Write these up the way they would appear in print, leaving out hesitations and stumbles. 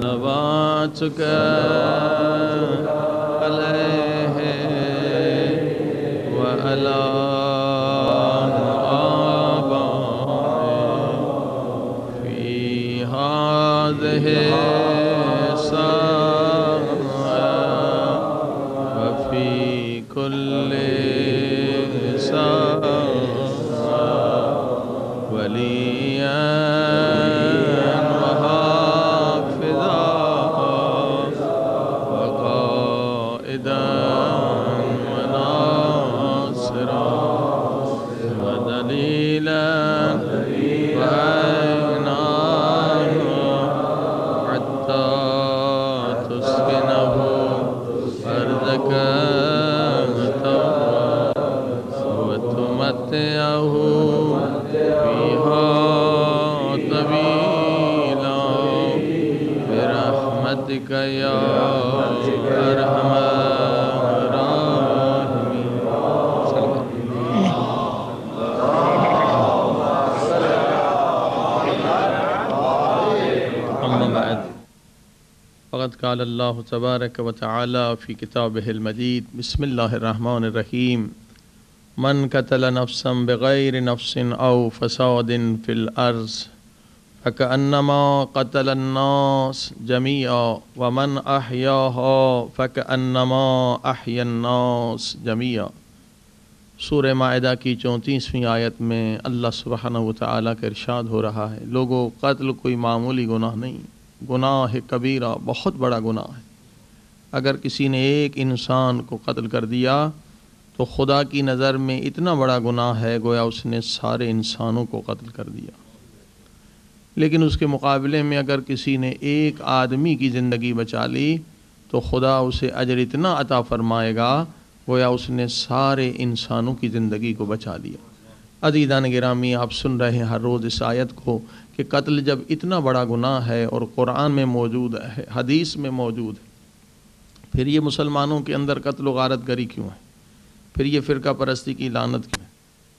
صلواتك عليه وعلى آبائه في هذه الساعة وفي كل ساعة وليا وحافظا وقائدا وناصرا ودليلا وعينا حتى تسكنه أرضك وتمتعه فيها طويلا برحمتك يا أرحم الراحمين. أما بعد فقد قال الله تبارك وتعالى في كتابه المجيد بسم الله الرحمن الرحيم من قتل نفسا بغير نفس أو فساد في الأرض فكأنما قتل الناس جميعا ومن أحياها فكأنما أحيا الناس جميعا. سورہ مائدہ کی 34ویں آیت میں اللہ سبحانہ وتعالیٰ کا ارشاد ہو رہا ہے، لوگوں قتل کوئی معمولی گناہ نہیں، گناہ کبیرہ، بہت بڑا گناہ ہے۔ اگر کسی نے ایک انسان کو قتل کر دیا تو خدا کی نظر میں اتنا بڑا گناہ ہے گویا اس نے سارے انسانوں کو قتل کر دیا۔ لیکن اس کے مقابلے میں اگر کسی نے ایک آدمی کی زندگی بچا لی تو خدا اسے اجر اتنا عطا فرمائے گا گویا اس نے سارے انسانوں کی زندگی کو بچا لیا۔ عزیزان گرامی، آپ سن رہے ہیں ہر روز اس آیت کو کہ قتل جب اتنا بڑا گناہ ہے اور قرآن میں موجود ہے، حدیث میں موجود ہے، پھر یہ مسلمانوں کے اندر قتل و غارت گری کیوں ہے؟ پھر یہ فرقہ پرستی کی لعنت کیوں ہے؟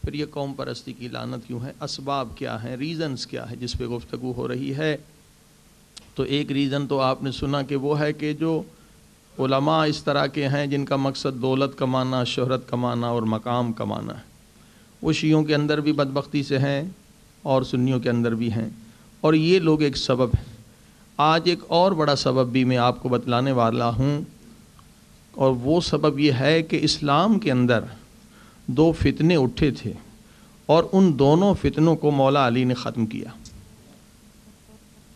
پھر یہ قوم پرستی کی لعنت کیوں ہے؟ اسباب کیا ہیں؟ ریزنز کیا ہے جس پہ گفتگو ہو رہی ہے؟ تو ایک ریزن تو آپ نے سنا کہ وہ ہے کہ جو علماء اس طرح کے ہیں جن کا مقصد دولت کمانا، شہرت کمانا اور مقام کمانا ہے، وہ شیعوں کے اندر بھی بدبختی سے ہیں اور سنیوں کے اندر بھی ہیں، اور یہ لوگ ایک سبب ہیں۔ آج ایک اور بڑا سبب بھی میں آپ کو بتلانے والا ہوں، اور وہ سبب یہ ہے کہ اسلام کے اندر دو فتنے اٹھے تھے اور ان دونوں فتنوں کو مولا علی نے ختم کیا،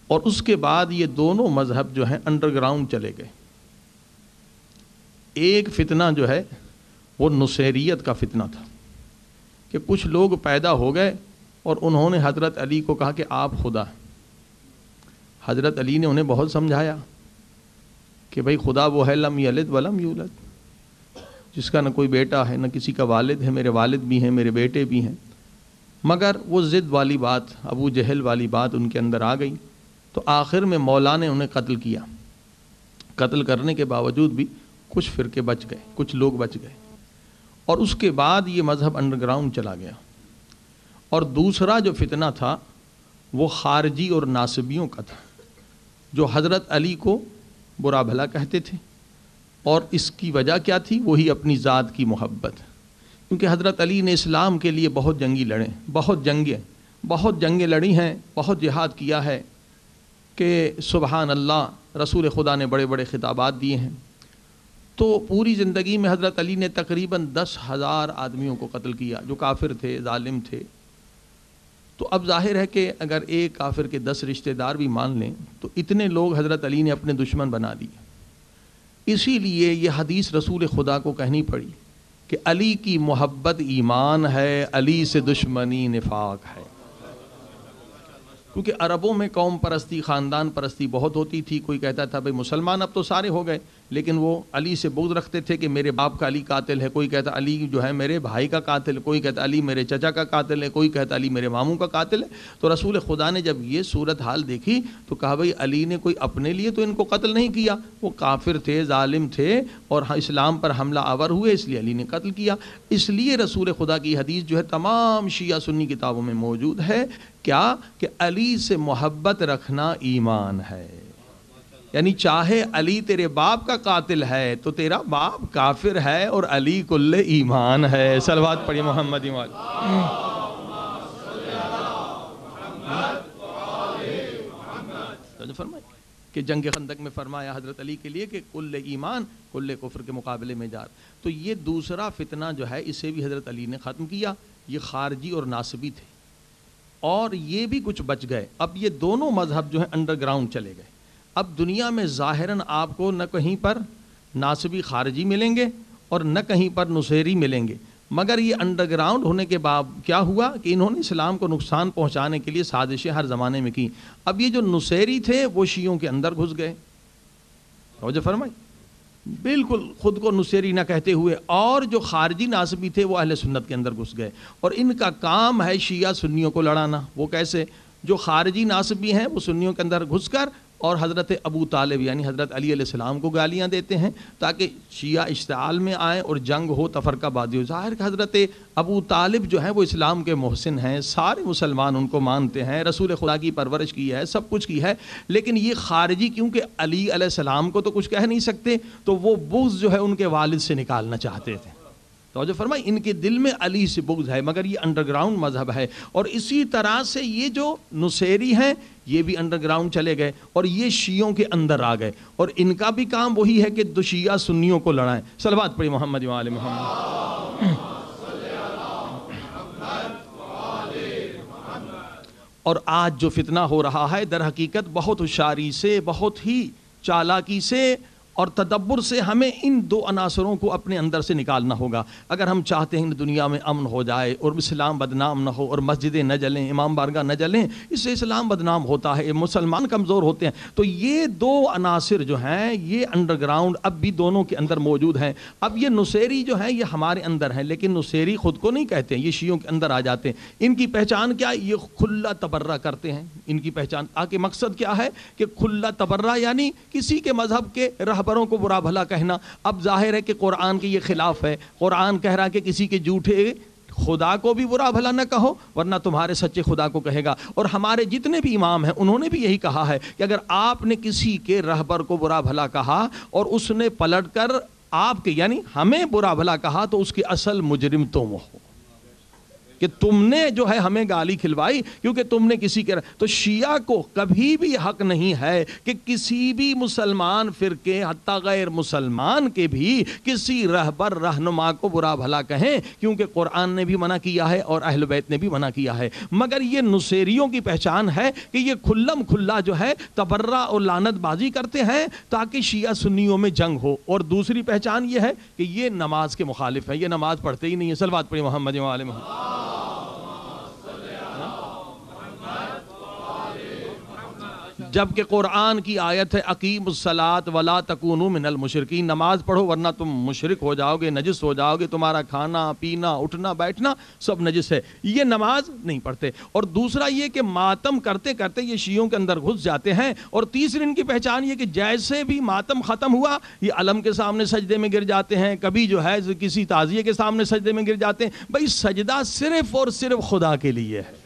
اور اس کے بعد یہ دونوں مذہب جو ہیں انڈر گراؤنڈ چلے گئے۔ ایک فتنہ جو ہے وہ نصیریت کا فتنہ تھا کہ کچھ لوگ پیدا ہو گئے اور انہوں نے حضرت علی کو کہا کہ آپ خدا ہیں۔ حضرت علی نے انہیں بہت سمجھایا کہ بھائی خدا وہ ہے لم یلد ولم یولد، جس کا نہ کوئی بیٹا ہے نہ کسی کا والد ہے، میرے والد بھی ہیں، میرے بیٹے بھی ہیں، مگر وہ ضد والی بات، ابو جہل والی بات ان کے اندر آ گئی، تو آخر میں مولا نے انہیں قتل کیا۔ قتل کرنے کے باوجود بھی کچھ فرقے بچ گئے، کچھ لوگ بچ گئے، اور اس کے بعد یہ مذہب انڈر گراؤنڈ چلا گیا۔ اور دوسرا جو فتنہ تھا وہ خارجی اور ناصبیوں کا تھا، جو حضرت علی کو برا بھلا کہتے تھے، اور اس کی وجہ کیا تھی؟ وہی اپنی ذات کی محبت، کیونکہ حضرت علی نے اسلام کے لیے بہت جنگی لڑے، بہت جنگیں لڑی ہیں، بہت جہاد کیا ہے کہ سبحان اللہ، رسول خدا نے بڑے بڑے خطابات دیے ہیں۔ تو پوری زندگی میں حضرت علی نے تقریباً 10,000 آدمیوں کو قتل کیا جو کافر تھے، ظالم تھے۔ تو اب ظاہر ہے کہ اگر ایک کافر کے 10 رشتہ دار بھی مان لیں تو اتنے لوگ حضرت علی نے اپنے دشمن بنا دیے۔ اسی لیے یہ حدیث رسول خدا کو کہنی پڑی کہ علی کی محبت ایمان ہے، علی سے دشمنی نفاق ہے۔ کیونکہ عربوں میں قوم پرستی، خاندان پرستی بہت ہوتی تھی۔ کوئی کہتا تھا بھئی مسلمان اب تو سارے ہو گئے، لیکن وہ علی سے بغض رکھتے تھے کہ میرے باپ کا علی قاتل ہے، کوئی کہتا علی جو ہے میرے بھائی کا قاتل ہے، کوئی کہتا علی میرے چچا کا قاتل ہے، کوئی کہتا علی میرے ماموں کا قاتل ہے۔ تو رسول خدا نے جب یہ صورتحال دیکھی تو کہا بھئی علی نے کوئی اپنے لیے تو ان کو قتل نہیں کیا، وہ کافر تھے، ظالم تھے اور اسلام پر حملہ آور ہوئے، اس لیے علی نے قتل کیا۔ اس لیے رسول خدا کی حدیث جو ہے تمام شیعہ سنی کتابوں میں موجود ہے، کیا کہ علی سے محبت رکھنا ایمان ہے۔ یعنی چاہے علی تیرے باپ کا قاتل ہے تو تیرا باپ کافر ہے اور علی کل ایمان ہے. صلوات پڑھیے محمد فرمائے کہ جنگ خندق میں فرمایا حضرت علی کے لیے کہ کل ایمان کل کفر کے مقابلے میں جار. تو یہ دوسرا فتنہ جو ہے اسے بھی حضرت علی نے ختم کیا. یہ خارجی اور ناصبی تھے اور یہ بھی کچھ بچ گئے. اب یہ دونوں مذہب جو ہیں انڈر گراؤنڈ چلے گئے. اب دنیا میں ظاہراً آپ کو نہ کہیں پر ناصبی خارجی ملیں گے اور نہ کہیں پر نصیری ملیں گے، مگر یہ انڈر گراؤنڈ ہونے کے بعد کیا ہوا کہ انہوں نے اسلام کو نقصان پہنچانے کے لیے سازشیں ہر زمانے میں کی. اب یہ جو نصیری تھے وہ شیعوں کے اندر گھس گئے. توجہ فرمائی، بالکل خود کو نصیری نہ کہتے ہوئے، اور جو خارجی ناصبی تھے وہ اہل سنت کے اندر گھس گئے. اور ان کا کام ہے شیعہ سنیوں کو لڑانا. وہ کیسے؟ جو خارجی ناصبی ہیں وہ سنیوں کے اندر گھس کر اور حضرت ابو طالب یعنی حضرت علی علیہ السلام کو گالیاں دیتے ہیں تاکہ شیعہ اشتعال میں آئیں اور جنگ ہو، تفرقہ بازی ہو. ظاہر کہ حضرت ابو طالب جو ہیں وہ اسلام کے محسن ہیں، سارے مسلمان ان کو مانتے ہیں، رسول خدا کی پرورش کی ہے، سب کچھ کی ہے. لیکن یہ خارجی کیونکہ علی علیہ السلام کو تو کچھ کہہ نہیں سکتے تو وہ بغض جو ہے ان کے والد سے نکالنا چاہتے تھے. توجہ فرمائی، ان کے دل میں علی سے بغض ہے، مگر یہ انڈر گراؤنڈ مذہب ہے. اور اسی طرح سے یہ جو نصیری ہیں یہ بھی انڈر گراؤنڈ چلے گئے اور یہ شیعوں کے اندر آ گئے، اور ان کا بھی کام وہی ہے کہ دو شیعہ سنیوں کو لڑائیں. صلوات پڑھی محمد و آل محمد. اور آج جو فتنہ ہو رہا ہے در حقیقت بہت ہوشیاری سے، بہت ہی چالاکی سے اور تدبر سے ہمیں ان دو عناصروں کو اپنے اندر سے نکالنا ہوگا. اگر ہم چاہتے ہیں دنیا میں امن ہو جائے اور اسلام بدنام نہ ہو اور مسجدیں نہ جلیں، امام بارگاہ نہ جلیں، اس سے اسلام بدنام ہوتا ہے، مسلمان کمزور ہوتے ہیں. تو یہ دو عناصر جو ہیں یہ انڈر گراؤنڈ اب بھی دونوں کے اندر موجود ہیں. اب یہ نصیری جو ہیں یہ ہمارے اندر ہیں، لیکن نصیری خود کو نہیں کہتے، یہ شیعوں کے اندر آ جاتے ہیں. ان کی پہچان کیا؟ یہ کھلا تبرہ کرتے ہیں. ان کی پہچان آگے مقصد کیا ہے کہ کھلا تبرہ یعنی کسی کے مذہب کے رہبروں کو برا بھلا کہنا. اب ظاہر ہے کہ قرآن کے یہ خلاف ہے. قرآن کہہ رہا کہ کسی کے جھوٹے خدا کو بھی برا بھلا نہ کہو ورنہ تمہارے سچے خدا کو کہے گا. اور ہمارے جتنے بھی امام ہیں انہوں نے بھی یہی کہا ہے کہ اگر آپ نے کسی کے رہبر کو برا بھلا کہا اور اس نے پلٹ کر آپ کے یعنی ہمیں برا بھلا کہا تو اس کے اصل مجرم تم ہو کہ تم نے جو ہے ہمیں گالی کھلوائی کیونکہ تم نے کسی کے. تو شیعہ کو کبھی بھی حق نہیں ہے کہ کسی بھی مسلمان فرقے حتیٰ غیر مسلمان کے بھی کسی رہبر رہنما کو برا بھلا کہیں، کیونکہ قرآن نے بھی منع کیا ہے اور اہل بیت نے بھی منع کیا ہے. مگر یہ نصیریوں کی پہچان ہے کہ یہ کھلم کھلا جو ہے تبرہ اور لعنت بازی کرتے ہیں تاکہ شیعہ سنیوں میں جنگ ہو. اور دوسری پہچان یہ ہے کہ یہ نماز کے مخالف ہے، یہ نماز پڑھتے ہی نہیں ہے. صلوات پڑھی محمد و آل محمد. جبکہ قرآن کی آیت ہے اقیموا الصلاۃ ولا تکونوا من المشرکین، نماز پڑھو ورنہ تم مشرک ہو جاؤ گے، نجس ہو جاؤ گے، تمہارا کھانا پینا اٹھنا بیٹھنا سب نجس ہے. یہ نماز نہیں پڑھتے. اور دوسرا یہ کہ ماتم کرتے کرتے یہ شیعوں کے اندر گھس جاتے ہیں. اور تیسری ان کی پہچان یہ کہ جیسے بھی ماتم ختم ہوا یہ علم کے سامنے سجدے میں گر جاتے ہیں، کبھی جو ہے کسی تعزیے کے سامنے سجدے میں گر جاتے ہیں. بھائی سجدہ صرف اور صرف خدا کے لیے ہے،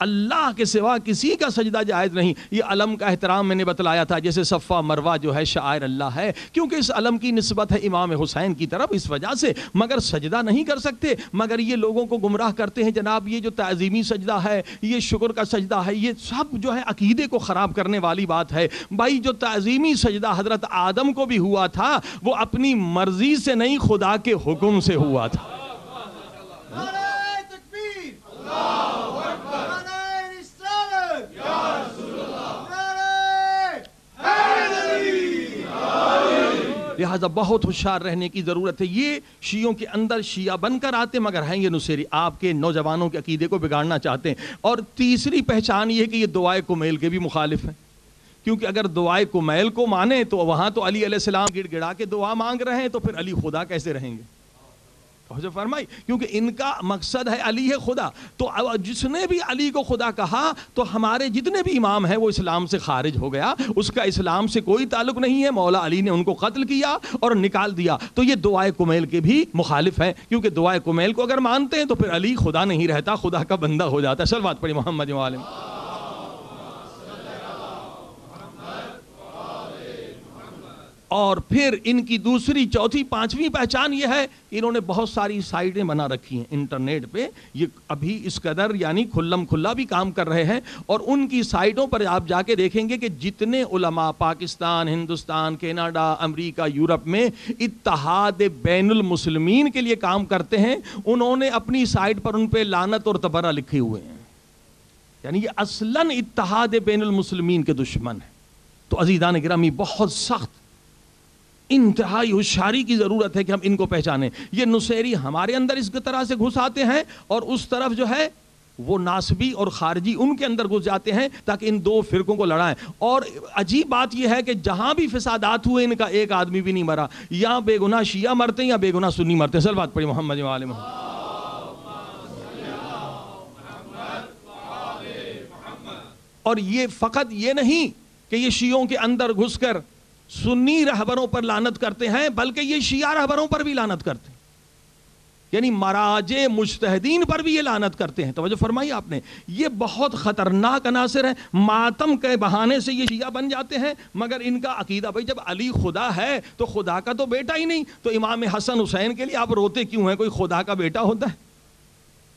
اللہ کے سوا کسی کا سجدہ جائز نہیں. یہ علم کا احترام میں نے بتلایا تھا، جیسے صفا مروہ جو ہے شعائر اللہ ہے، کیونکہ اس علم کی نسبت ہے امام حسین کی طرف اس وجہ سے، مگر سجدہ نہیں کر سکتے. مگر یہ لوگوں کو گمراہ کرتے ہیں جناب یہ جو تعظیمی سجدہ ہے، یہ شکر کا سجدہ ہے، یہ سب جو ہے عقیدے کو خراب کرنے والی بات ہے. بھائی جو تعظیمی سجدہ حضرت آدم کو بھی ہوا تھا وہ اپنی مرضی سے نہیں، خدا کے حکم سے ہوا تھا. لہذا بہت ہوشیار رہنے کی ضرورت ہے. یہ شیعوں کے اندر شیعہ بن کر آتے مگر ہیں یہ نصیری، آپ کے نوجوانوں کے عقیدے کو بگاڑنا چاہتے ہیں. اور تیسری پہچان یہ ہے کہ یہ دعائے کمیل کے بھی مخالف ہیں، کیونکہ اگر دعائے کمیل کو مانے تو وہاں تو علی علیہ السلام گڑ گڑا کے دعا مانگ رہے ہیں، تو پھر علی خدا کیسے رہیں گے؟ فرمائی، کیونکہ ان کا مقصد ہے علی ہے خدا. تو جس نے بھی علی کو خدا کہا تو ہمارے جتنے بھی امام ہیں وہ اسلام سے خارج ہو گیا، اس کا اسلام سے کوئی تعلق نہیں ہے. مولا علی نے ان کو قتل کیا اور نکال دیا. تو یہ دعائے کمیل کے بھی مخالف ہیں، کیونکہ دعائے کمیل کو اگر مانتے ہیں تو پھر علی خدا نہیں رہتا، خدا کا بندہ ہو جاتا ہے. صلوات پڑھی محمد و آل محمد. اور پھر ان کی دوسری چوتھی پانچویں پہچان یہ ہے کہ انہوں نے بہت ساری سائٹیں بنا رکھی ہیں انٹرنیٹ پہ. یہ ابھی اس قدر یعنی کھلم کھلا بھی کام کر رہے ہیں, اور ان کی سائٹوں پر آپ جا کے دیکھیں گے کہ جتنے علماء پاکستان, ہندوستان, کینیڈا, امریکہ, یورپ میں اتحاد بین المسلمین کے لیے کام کرتے ہیں, انہوں نے اپنی سائٹ پر ان پہ لعنت اور تبرہ لکھے ہوئے ہیں. یعنی یہ اصلاً اتحاد بین المسلمین کے دشمن ہیں. تو عزیزان گرامی, بہت سخت انتہائی ہوشیاری کی ضرورت ہے کہ ہم ان کو پہچانیں. یہ نصیری ہمارے اندر اس طرح سے گھس آتے ہیں, اور اس طرف جو ہے وہ ناسبی اور خارجی ان کے اندر گھس جاتے ہیں تاکہ ان دو فرقوں کو لڑائیں. اور عجیب بات یہ ہے کہ جہاں بھی فسادات ہوئے ان کا ایک آدمی بھی نہیں مرا. یا بے گناہ شیعہ مرتے ہیں یا بے گناہ سنی مرتے ہیں. صلوات پڑھی محمد و آل محمد. اور یہ فقط یہ نہیں کہ یہ شیعوں کے اندر گھس کر سنی رہبروں پر لعنت کرتے ہیں, بلکہ یہ شیعہ رہبروں پر بھی لعنت کرتے ہیں. یعنی مراجع مجتہدین پر بھی یہ لعنت کرتے ہیں. توجہ فرمائی آپ نے, یہ بہت خطرناک عناصر ہے. ماتم کے بہانے سے یہ شیعہ بن جاتے ہیں, مگر ان کا عقیدہ بھائی جب علی خدا ہے تو خدا کا تو بیٹا ہی نہیں, تو امام حسن حسین کے لیے آپ روتے کیوں ہیں؟ کوئی خدا کا بیٹا ہوتا ہے؟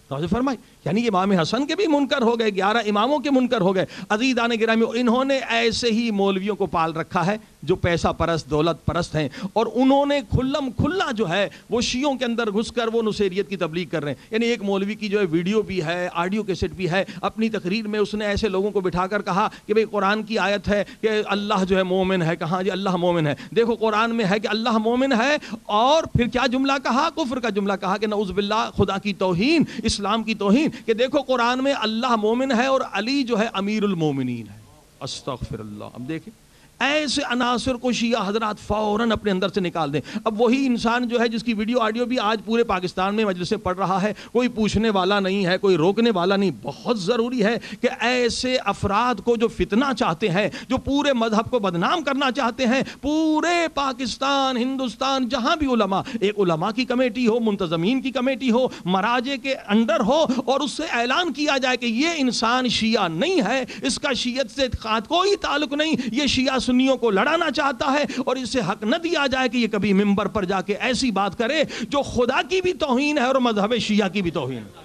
توجہ فرمائی. یعنی امام حسن کے بھی منکر ہو گئے, 11 اماموں کے منکر ہو گئے. عزیزان گرامی, انہوں نے ایسے ہی مولویوں کو پال رکھا ہے جو پیسہ پرست, دولت پرست ہیں, اور انہوں نے کھلم کھلا جو ہے وہ شیعوں کے اندر گھس کر وہ نصیریت کی تبلیغ کر رہے ہیں. یعنی ایک مولوی کی جو ہے ویڈیو بھی ہے, آڈیو کیسٹ بھی ہے, اپنی تقریر میں اس نے ایسے لوگوں کو بٹھا کر کہا کہ بھئی قرآن کی آیت ہے کہ اللہ جو ہے مومن ہے. کہاں جی اللہ مومن ہے؟ دیکھو قرآن میں ہے کہ اللہ مومن ہے, اور پھر کیا جملہ کہا؟ کفر کا جملہ کہا کہ نعوذ باللہ, خدا کی توہین, اسلام کی توہین, کہ دیکھو قرآن میں اللہ مومن ہے اور علی جو ہے امیر المومنین ہے. استغفر اللہ. اب دیکھیں ایسے عناصر کو شیعہ حضرات فوراً اپنے اندر سے نکال دیں. اب وہی انسان جو ہے جس کی ویڈیو آڈیو بھی آج پورے پاکستان میں مجلس سے پڑھ رہا ہے, کوئی پوچھنے والا نہیں ہے, کوئی روکنے والا نہیں. بہت ضروری ہے کہ ایسے افراد کو جو فتنہ چاہتے ہیں, جو پورے مذہب کو بدنام کرنا چاہتے ہیں, پورے پاکستان, ہندوستان, جہاں بھی علماء, ایک علماء کی کمیٹی ہو, منتظمین کی کمیٹی ہو, مراجع کے انڈر ہو, اور اس سے اعلان کیا جائے کہ یہ انسان شیعہ نہیں ہے, اس کا شیعت سے کوئی تعلق نہیں, یہ شیعہ سنیوں کو لڑانا چاہتا ہے, اور اسے حق نہ دیا جائے کہ یہ کبھی منبر پر جا کے ایسی بات کرے جو خدا کی بھی توہین ہے اور مذہب شیعہ کی بھی توہین ہے.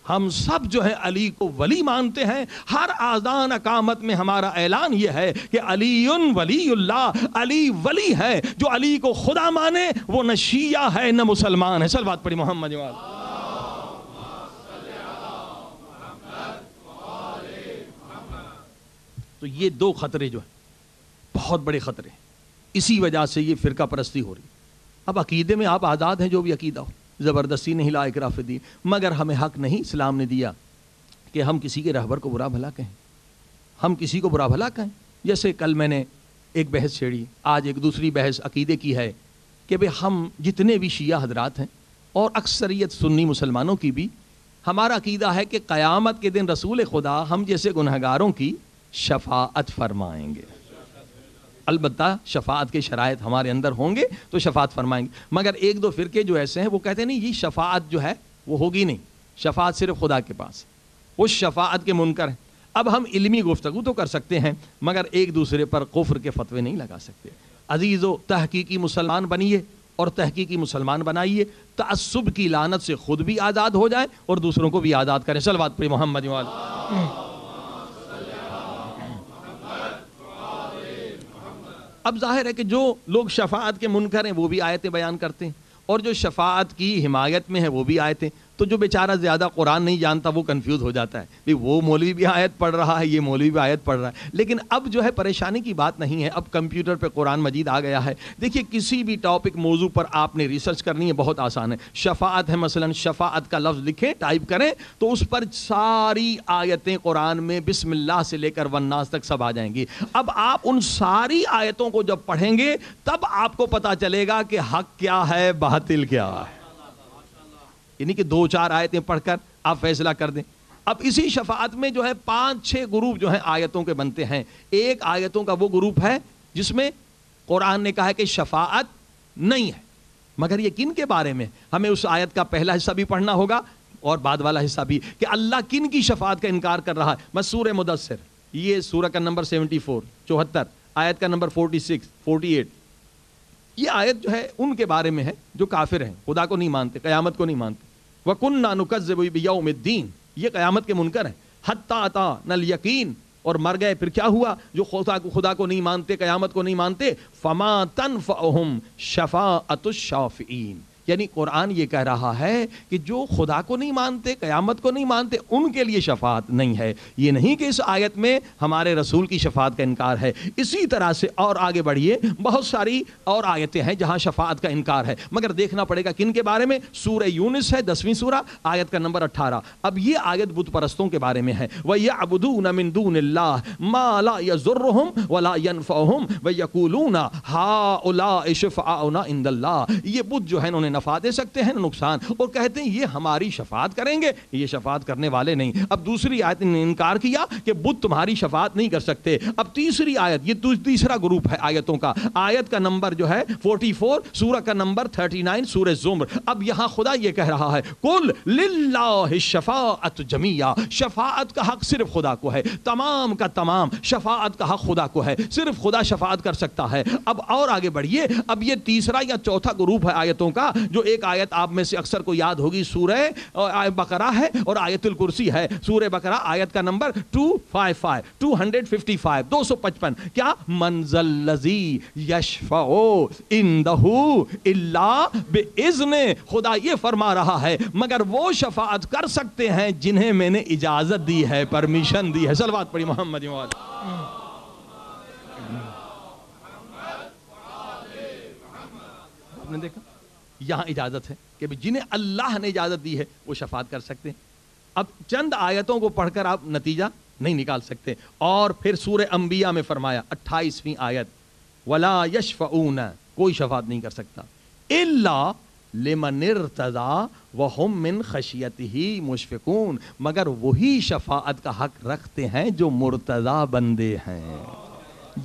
ہم سب جو ہے علی کو ولی مانتے ہیں. ہر آذان اقامت میں ہمارا اعلان یہ ہے کہ علی ولی اللہ, علی ولی ہے. جو علی کو خدا مانے وہ نہ شیعہ ہے نہ مسلمان ہے. صلوات پڑھی محمد و آل. تو یہ دو خطرے جو ہیں بہت بڑے خطرے ہیں, اسی وجہ سے یہ فرقہ پرستی ہو رہی. اب عقیدے میں آپ آزاد ہیں, جو بھی عقیدہ ہو, زبردستی نہیں, لا اکراہ فی الدین, مگر ہمیں حق نہیں اسلام نے دیا کہ ہم کسی کے رہبر کو برا بھلا کہیں, ہم کسی کو برا بھلا کہیں. جیسے کل میں نے ایک بحث چھیڑی, آج ایک دوسری بحث عقیدے کی ہے کہ بھئی ہم جتنے بھی شیعہ حضرات ہیں اور اکثریت سنی مسلمانوں کی بھی, ہمارا عقیدہ ہے کہ قیامت کے دن رسول خدا ہم جیسے گنہگاروں کی شفاعت فرمائیں گے. البتہ شفاعت کے شرائط ہمارے اندر ہوں گے تو شفاعت فرمائیں گے. مگر ایک دو فرقے جو ایسے ہیں وہ کہتے ہیں نہیں, یہ شفاعت جو ہے وہ ہوگی نہیں, شفاعت صرف خدا کے پاس, وہ شفاعت کے منکر ہیں. اب ہم علمی گفتگو تو کر سکتے ہیں مگر ایک دوسرے پر کفر کے فتوے نہیں لگا سکتے. عزیزو, تحقیقی مسلمان بنیے اور تحقیقی مسلمان بنائیے, تعصب کی لعنت سے خود بھی آزاد ہو جائیں اور دوسروں کو بھی آزاد کریں. صلوات پڑھی محمد و آل. اب ظاہر ہے کہ جو لوگ شفاعت کے منکر ہیں وہ بھی آیتیں بیان کرتے ہیں, اور جو شفاعت کی حمایت میں ہے وہ بھی آیتیں. تو جو بیچارہ زیادہ قرآن نہیں جانتا وہ کنفیوز ہو جاتا ہے, وہ مولوی بھی آیت پڑھ رہا ہے, یہ مولوی بھی آیت پڑھ رہا ہے. لیکن اب جو ہے پریشانی کی بات نہیں ہے, اب کمپیوٹر پہ قرآن مجید آ گیا ہے. دیکھیے کسی بھی ٹاپک موضوع پر آپ نے ریسرچ کرنی ہے, بہت آسان ہے. شفاعت ہے, مثلا شفاعت کا لفظ لکھیں, ٹائپ کریں تو اس پر ساری آیتیں قرآن میں بسم اللہ سے لے کر والناس تک سب آ جائیں گی. اب آپ ان ساری آیتوں کو جب پڑھیں گے تب آپ کو پتا چلے گا کہ حق کیا ہے, باطل کیا ہے. یعنی کہ 2-4 آیتیں پڑھ کر آپ فیصلہ کر دیں. اب اسی شفاعت میں جو ہے 5-6 گروپ جو ہیں آیتوں کے بنتے ہیں. ایک آیتوں کا وہ گروپ ہے جس میں قرآن نے کہا ہے کہ شفاعت نہیں ہے, مگر یہ کن کے بارے میں؟ ہمیں اس آیت کا پہلا حصہ بھی پڑھنا ہوگا اور بعد والا حصہ بھی, کہ اللہ کن کی شفاعت کا انکار کر رہا ہے. بس سورہ مدثر, یہ سورہ کا نمبر 74 آیت کا نمبر 46 48 یہ آیت جو ہے ان کے بارے میں ہے جو کافر ہیں، خدا کو نہیں مانتے، قیامت کو نہیں مانتے. وَكُنَّا نُكَذِّبُ بِيَوْمِ الدِّينِ، یہ قیامت کے منکر ہیں. حَتَّىٰ أَتَانَا الْيَقِينُ، اور مر گئے پھر کیا ہوا؟ جو خدا کو نہیں مانتے، قیامت کو نہیں مانتے. فَمَا تَنْفَعُهُمْ شَفَاعَةُ الشَّافِعِينَ، یعنی قرآن یہ کہہ رہا ہے کہ جو خدا کو نہیں مانتے، قیامت کو نہیں مانتے، ان کے لیے شفاعت نہیں ہے. یہ نہیں کہ اس آیت میں ہمارے رسول کی شفاعت کا انکار ہے. اسی طرح سے اور آگے بڑھیے، بہت ساری اور آیتیں ہیں جہاں شفاعت کا انکار ہے، مگر دیکھنا پڑے گا کن کے بارے میں. سورہ یونس ہے 10ویں سورہ، آیت کا نمبر 18. اب یہ آیت بت پرستوں کے بارے میں ہے. وَيَعْبُدُونَ مِن دُونِ اللَّهِ مَا لَا يَضُرُّهُمْ وَلَا يَنفَعُهُمْ وَيَقُولُونَ هَٰؤُلَاءِ شُفَعَاؤُنَا عِندَ اللَّهِ، یہ بت جو ہے انہوں نے نفع دے سکتے ہیں نقصان، اور کہتے ہیں یہ ہماری شفاعت کریں گے. یہ شفاعت کرنے والے نہیں. اب دوسری آیت نے انکار کیا کہ بت تمہاری شفاعت نہیں کر سکتے. اب تیسری آیت، یہ تیسرا گروپ ہے آیتوں کا. آیت کا نمبر جو ہے 44، سورہ کا نمبر 39، سورہ زمر. اب یہاں خدا یہ کہہ رہا ہے قل للہ الشفاعۃ جمیعا، شفاعت کا حق صرف خدا کو ہے، تمام کا تمام شفاعت کا حق خدا کو ہے، صرف خدا شفاعت کر سکتا ہے. اب اور آگے بڑھیے. اب یہ تیسرا یا چوتھا گروپ ہے آیتوں کا، جو ایک آیت آپ میں سے اکثر کو یاد ہوگی، سورہ بقرہ ہے اور آیت الکرسی ہے. سورہ بقرہ آیت کا نمبر 255 255. کیا؟ من ذا الذی یشفع عنده الا باذن، خدا یہ فرما رہا ہے مگر وہ شفاعت کر سکتے ہیں جنہیں میں نے اجازت دی ہے، پرمیشن دی ہے. صلوات پڑھی محمد وعلی. آپ نے دیکھا یہاں اجازت ہے کہ جنہیں اللہ نے اجازت دی ہے وہ شفاعت کر سکتے ہیں. اب چند آیتوں کو پڑھ کر آپ نتیجہ نہیں نکال سکتے. اور پھر سورہ انبیاء میں فرمایا 28ویں آیت، وَلَا يَشْفَعُونَ، کوئی شفاعت نہیں کر سکتا، إِلَّا لِمَنِ ارْتَضَىٰ وَهُمْ مِنْ خَشْيَتِهِ مُشْفِقُونَ، مگر وہی شفاعت کا حق رکھتے ہیں جو مرتضیٰ بندے ہیں،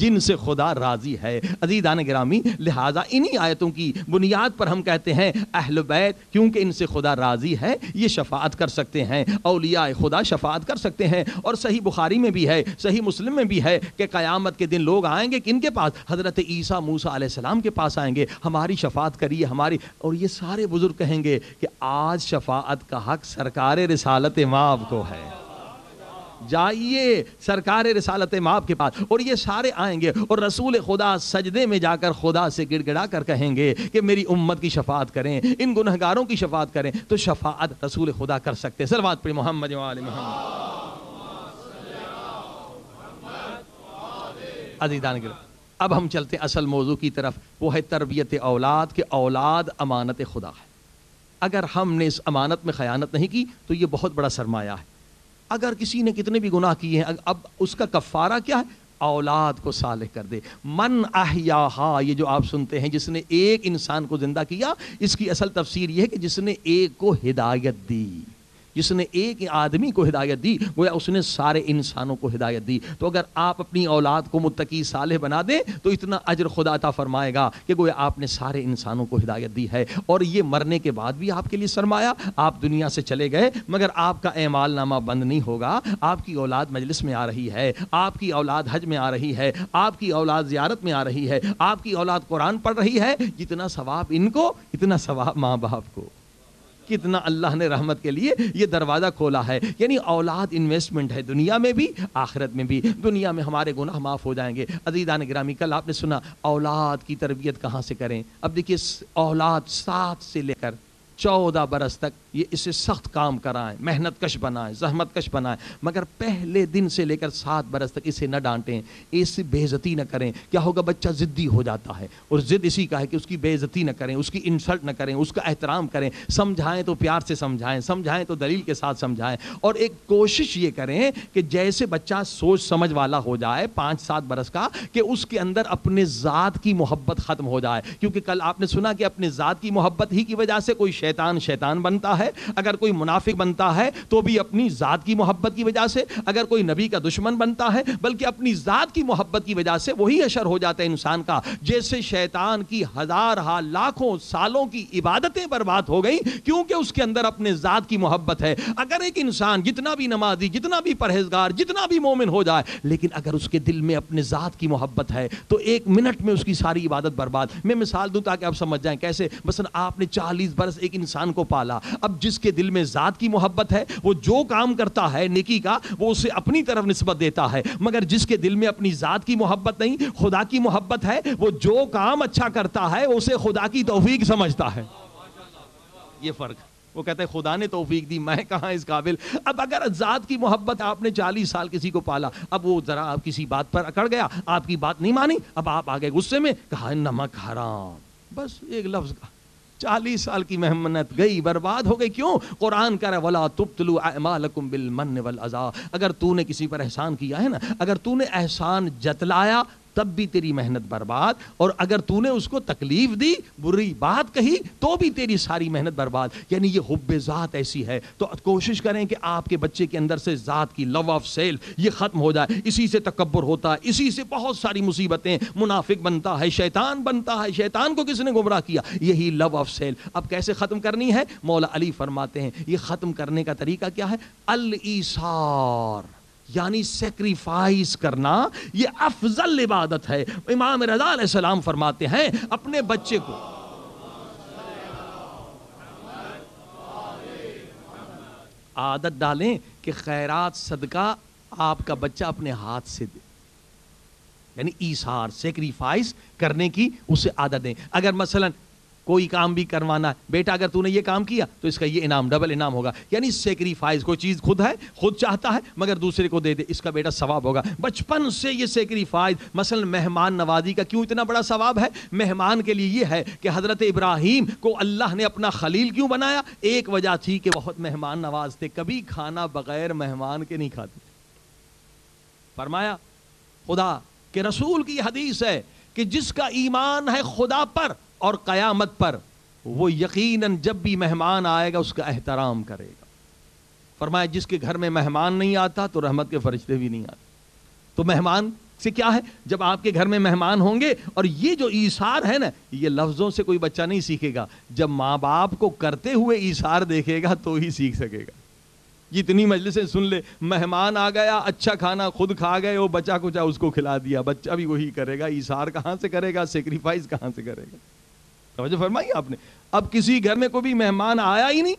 جن سے خدا راضی ہے. عزیزان گرامی، لہٰذا انہی آیتوں کی بنیاد پر ہم کہتے ہیں اہل بیت، کیونکہ ان سے خدا راضی ہے، یہ شفاعت کر سکتے ہیں. اولیاء خدا شفاعت کر سکتے ہیں. اور صحیح بخاری میں بھی ہے، صحیح مسلم میں بھی ہے کہ قیامت کے دن لوگ آئیں گے کن کے پاس؟ حضرت عیسیٰ موسیٰ علیہ السلام کے پاس آئیں گے، ہماری شفاعت کریے ہماری. اور یہ سارے بزرگ کہیں گے کہ آج شفاعت کا حق سرکار رسالت مآب کو ہے، جائیے سرکار رسالت مآب کے پاس. اور یہ سارے آئیں گے اور رسول خدا سجدے میں جا کر خدا سے گڑ گڑا کر کہیں گے کہ میری امت کی شفاعت کریں، ان گنہگاروں کی شفاعت کریں. تو شفاعت رسول خدا کر سکتے. صلوات پڑھی محمد و آل محمد. عزیزان گرامی، اب ہم چلتے ہیں اصل موضوع کی طرف، وہ ہے تربیت اولاد، کہ اولاد امانت خدا ہے. اگر ہم نے اس امانت میں خیانت نہیں کی تو یہ بہت بڑا سرمایہ ہے. اگر کسی نے کتنے بھی گناہ کیے ہیں، اب اس کا کفارہ کیا ہے؟ اولاد کو صالح کر دے. من احیاہا، یہ جو آپ سنتے ہیں جس نے ایک انسان کو زندہ کیا، اس کی اصل تفسیر یہ ہے کہ جس نے ایک کو ہدایت دی، جس نے ایک آدمی کو ہدایت دی، گویا اس نے سارے انسانوں کو ہدایت دی. تو اگر آپ اپنی اولاد کو متقی صالح بنا دیں تو اتنا اجر خدا عطا فرمائے گا کہ گویا آپ نے سارے انسانوں کو ہدایت دی ہے. اور یہ مرنے کے بعد بھی آپ کے لیے سرمایہ. آپ دنیا سے چلے گئے مگر آپ کا اعمال نامہ بند نہیں ہوگا. آپ کی اولاد مجلس میں آ رہی ہے، آپ کی اولاد حج میں آ رہی ہے، آپ کی اولاد زیارت میں آ رہی ہے، آپ کی اولاد قرآن پڑھ رہی ہے. جتنا ثواب ان کو اتنا ثواب ماں باپ کو. کتنا اللہ نے رحمت کے لیے یہ دروازہ کھولا ہے. یعنی اولاد انویسٹمنٹ ہے، دنیا میں بھی آخرت میں بھی. دنیا میں ہمارے گناہ معاف ہو جائیں گے. عزیزان گرامی، کل آپ نے سنا اولاد کی تربیت کہاں سے کریں. اب دیکھیے، اولاد 7 سے لے کر 14 برس تک یہ اسے سخت کام کرائیں، محنت کش بنائیں، زحمت کش بنائیں، مگر پہلے دن سے لے کر 7 برس تک اسے نہ ڈانٹیں، اس سے بے عزتی نہ کریں. کیا ہوگا؟ بچہ ضدی ہو جاتا ہے، اور ضد اسی کا ہے کہ اس کی بے عزتی نہ کریں، اس کی انسلٹ نہ کریں، اس کا احترام کریں. سمجھائیں تو پیار سے سمجھائیں، سمجھائیں تو دلیل کے ساتھ سمجھائیں. اور ایک کوشش یہ کریں کہ جیسے بچہ سوچ سمجھ والا ہو جائے 5-7 برس کا، کہ اس کے اندر اپنے ذات کی محبت ختم ہو جائے. کیونکہ کل آپ نے سنا کہ اپنے ذات کی محبت ہی کی وجہ سے کوئی شیطان شیطان بنتا ہے، اگر کوئی منافق بنتا ہے تو بھی اپنی ذات کی محبت کی وجہ سے، اگر کوئی نبی کا دشمن بنتا ہے بلکہ اپنی ذات کی محبت کی وجہ سے وہی حشر ہو جاتا ہے انسان کا. جیسے شیطان کی ہزارہ لاکھوں سالوں کی عبادتیں برباد ہو گئی کیونکہ اس کے اندر اپنے ذات کی محبت ہے. اگر ایک انسان جتنا بھی نمازی، جتنا بھی پرہیزگار، جتنا بھی مومن ہو جائے، لیکن اگر اس کے دل میں اپنے ذات کی محبت ہے تو ایک منٹ میں اس کی ساری عبادت برباد. میں مثال دوں تاکہ آپ سمجھ جائیں کیسے. مثلا آپ نے 40 برس ایک انسان کو پالا، اب جس کے دل میں ذات کی محبت ہے وہ جو کام کرتا ہے نیکی کا وہ اسے اپنی طرف نسبت دیتا ہے، مگر جس کے دل میں اپنی ذات کی محبت نہیں، خدا کی محبت ہے، وہ جو کام اچھا کرتا ہے اسے خدا کی توفیق سمجھتا ہے. یہ فرق. وہ کہتا ہے خدا نے توفیق دی، میں کہاں اس قابل. اب اگر ذات کی محبت آپ نے 40 سال کسی کو پالا، اب وہ ذرا آپ کسی بات پر اکڑ گیا، آپ کی بات نہیں مانی، اب آپ آگے غصے میں کہا نمک حرام، بس ایک لفظ کا 40 سال کی محنت گئی، برباد ہو گئی. کیوں؟ قرآن کہہ رہا ہے وَلَا تُبْطِلُوا أَعْمَالَكُمْ بِالْمَنِّ وَالْعَذَابِ. اگر تو نے کسی پر احسان کیا ہے نا، اگر تو نے احسان جتلایا تب بھی تیری محنت برباد، اور اگر تو نے اس کو تکلیف دی، بری بات کہی، تو بھی تیری ساری محنت برباد. یعنی یہ حب ذات ایسی ہے. تو کوشش کریں کہ آپ کے بچے کے اندر سے ذات کی لو آف سیلف یہ ختم ہو جائے. اسی سے تکبر ہوتا ہے، اسی سے بہت ساری مصیبتیں. منافق بنتا ہے، شیطان بنتا ہے. شیطان کو کس نے گمراہ کیا؟ یہی لو آف سیلف. اب کیسے ختم کرنی ہے؟ مولا علی فرماتے ہیں یہ ختم کرنے کا طریقہ کیا ہے؟ الایثار، یعنی سیکریفائز کرنا، یہ افضل عبادت ہے. امام رضا علیہ السلام فرماتے ہیں اپنے بچے کو عادت ڈالیں کہ خیرات صدقہ آپ کا بچہ اپنے ہاتھ سے دے، یعنی ایثار، سیکریفائز کرنے کی اسے عادت دیں. اگر مثلا کوئی کام بھی کروانا ہے، بیٹا اگر تو نے یہ کام کیا تو اس کا یہ انعام، ڈبل انعام ہوگا. یعنی سیکریفائز، کوئی چیز خود ہے، خود چاہتا ہے مگر دوسرے کو دے دے، اس کا بیٹا ثواب ہوگا. بچپن سے یہ سیکریفائز. مثلا مہمان نوازی کا کیوں اتنا بڑا ثواب ہے؟ مہمان کے لیے یہ ہے کہ حضرت ابراہیم کو اللہ نے اپنا خلیل کیوں بنایا؟ ایک وجہ تھی کہ بہت مہمان نواز تھے، کبھی کھانا بغیر مہمان کے نہیں کھاتے. فرمایا خدا کہ رسول کی حدیث ہے کہ جس کا ایمان ہے خدا پر اور قیامت پر، وہ یقیناً جب بھی مہمان آئے گا اس کا احترام کرے گا. فرمایا جس کے گھر میں مہمان نہیں آتا تو رحمت کے فرشتے بھی نہیں آتے. تو مہمان سے کیا ہے؟ جب آپ کے گھر میں مہمان ہوں گے، اور یہ جو ایثار ہے نا، یہ لفظوں سے کوئی بچہ نہیں سیکھے گا، جب ماں باپ کو کرتے ہوئے ایثار دیکھے گا تو ہی سیکھ سکے گا. جتنی مجلسیں سن لے، مہمان آ گیا، اچھا کھانا خود کھا گئے، وہ بچہ کچھ اس کو کھلا دیا، بچہ بھی وہی کرے گا. ایثار کہاں سے کرے گا؟ سیکریفائز کہاں سے کرے گا؟ توجہ فرمائی آپ نے. اب کسی گھر میں کوئی بھی مہمان آیا ہی نہیں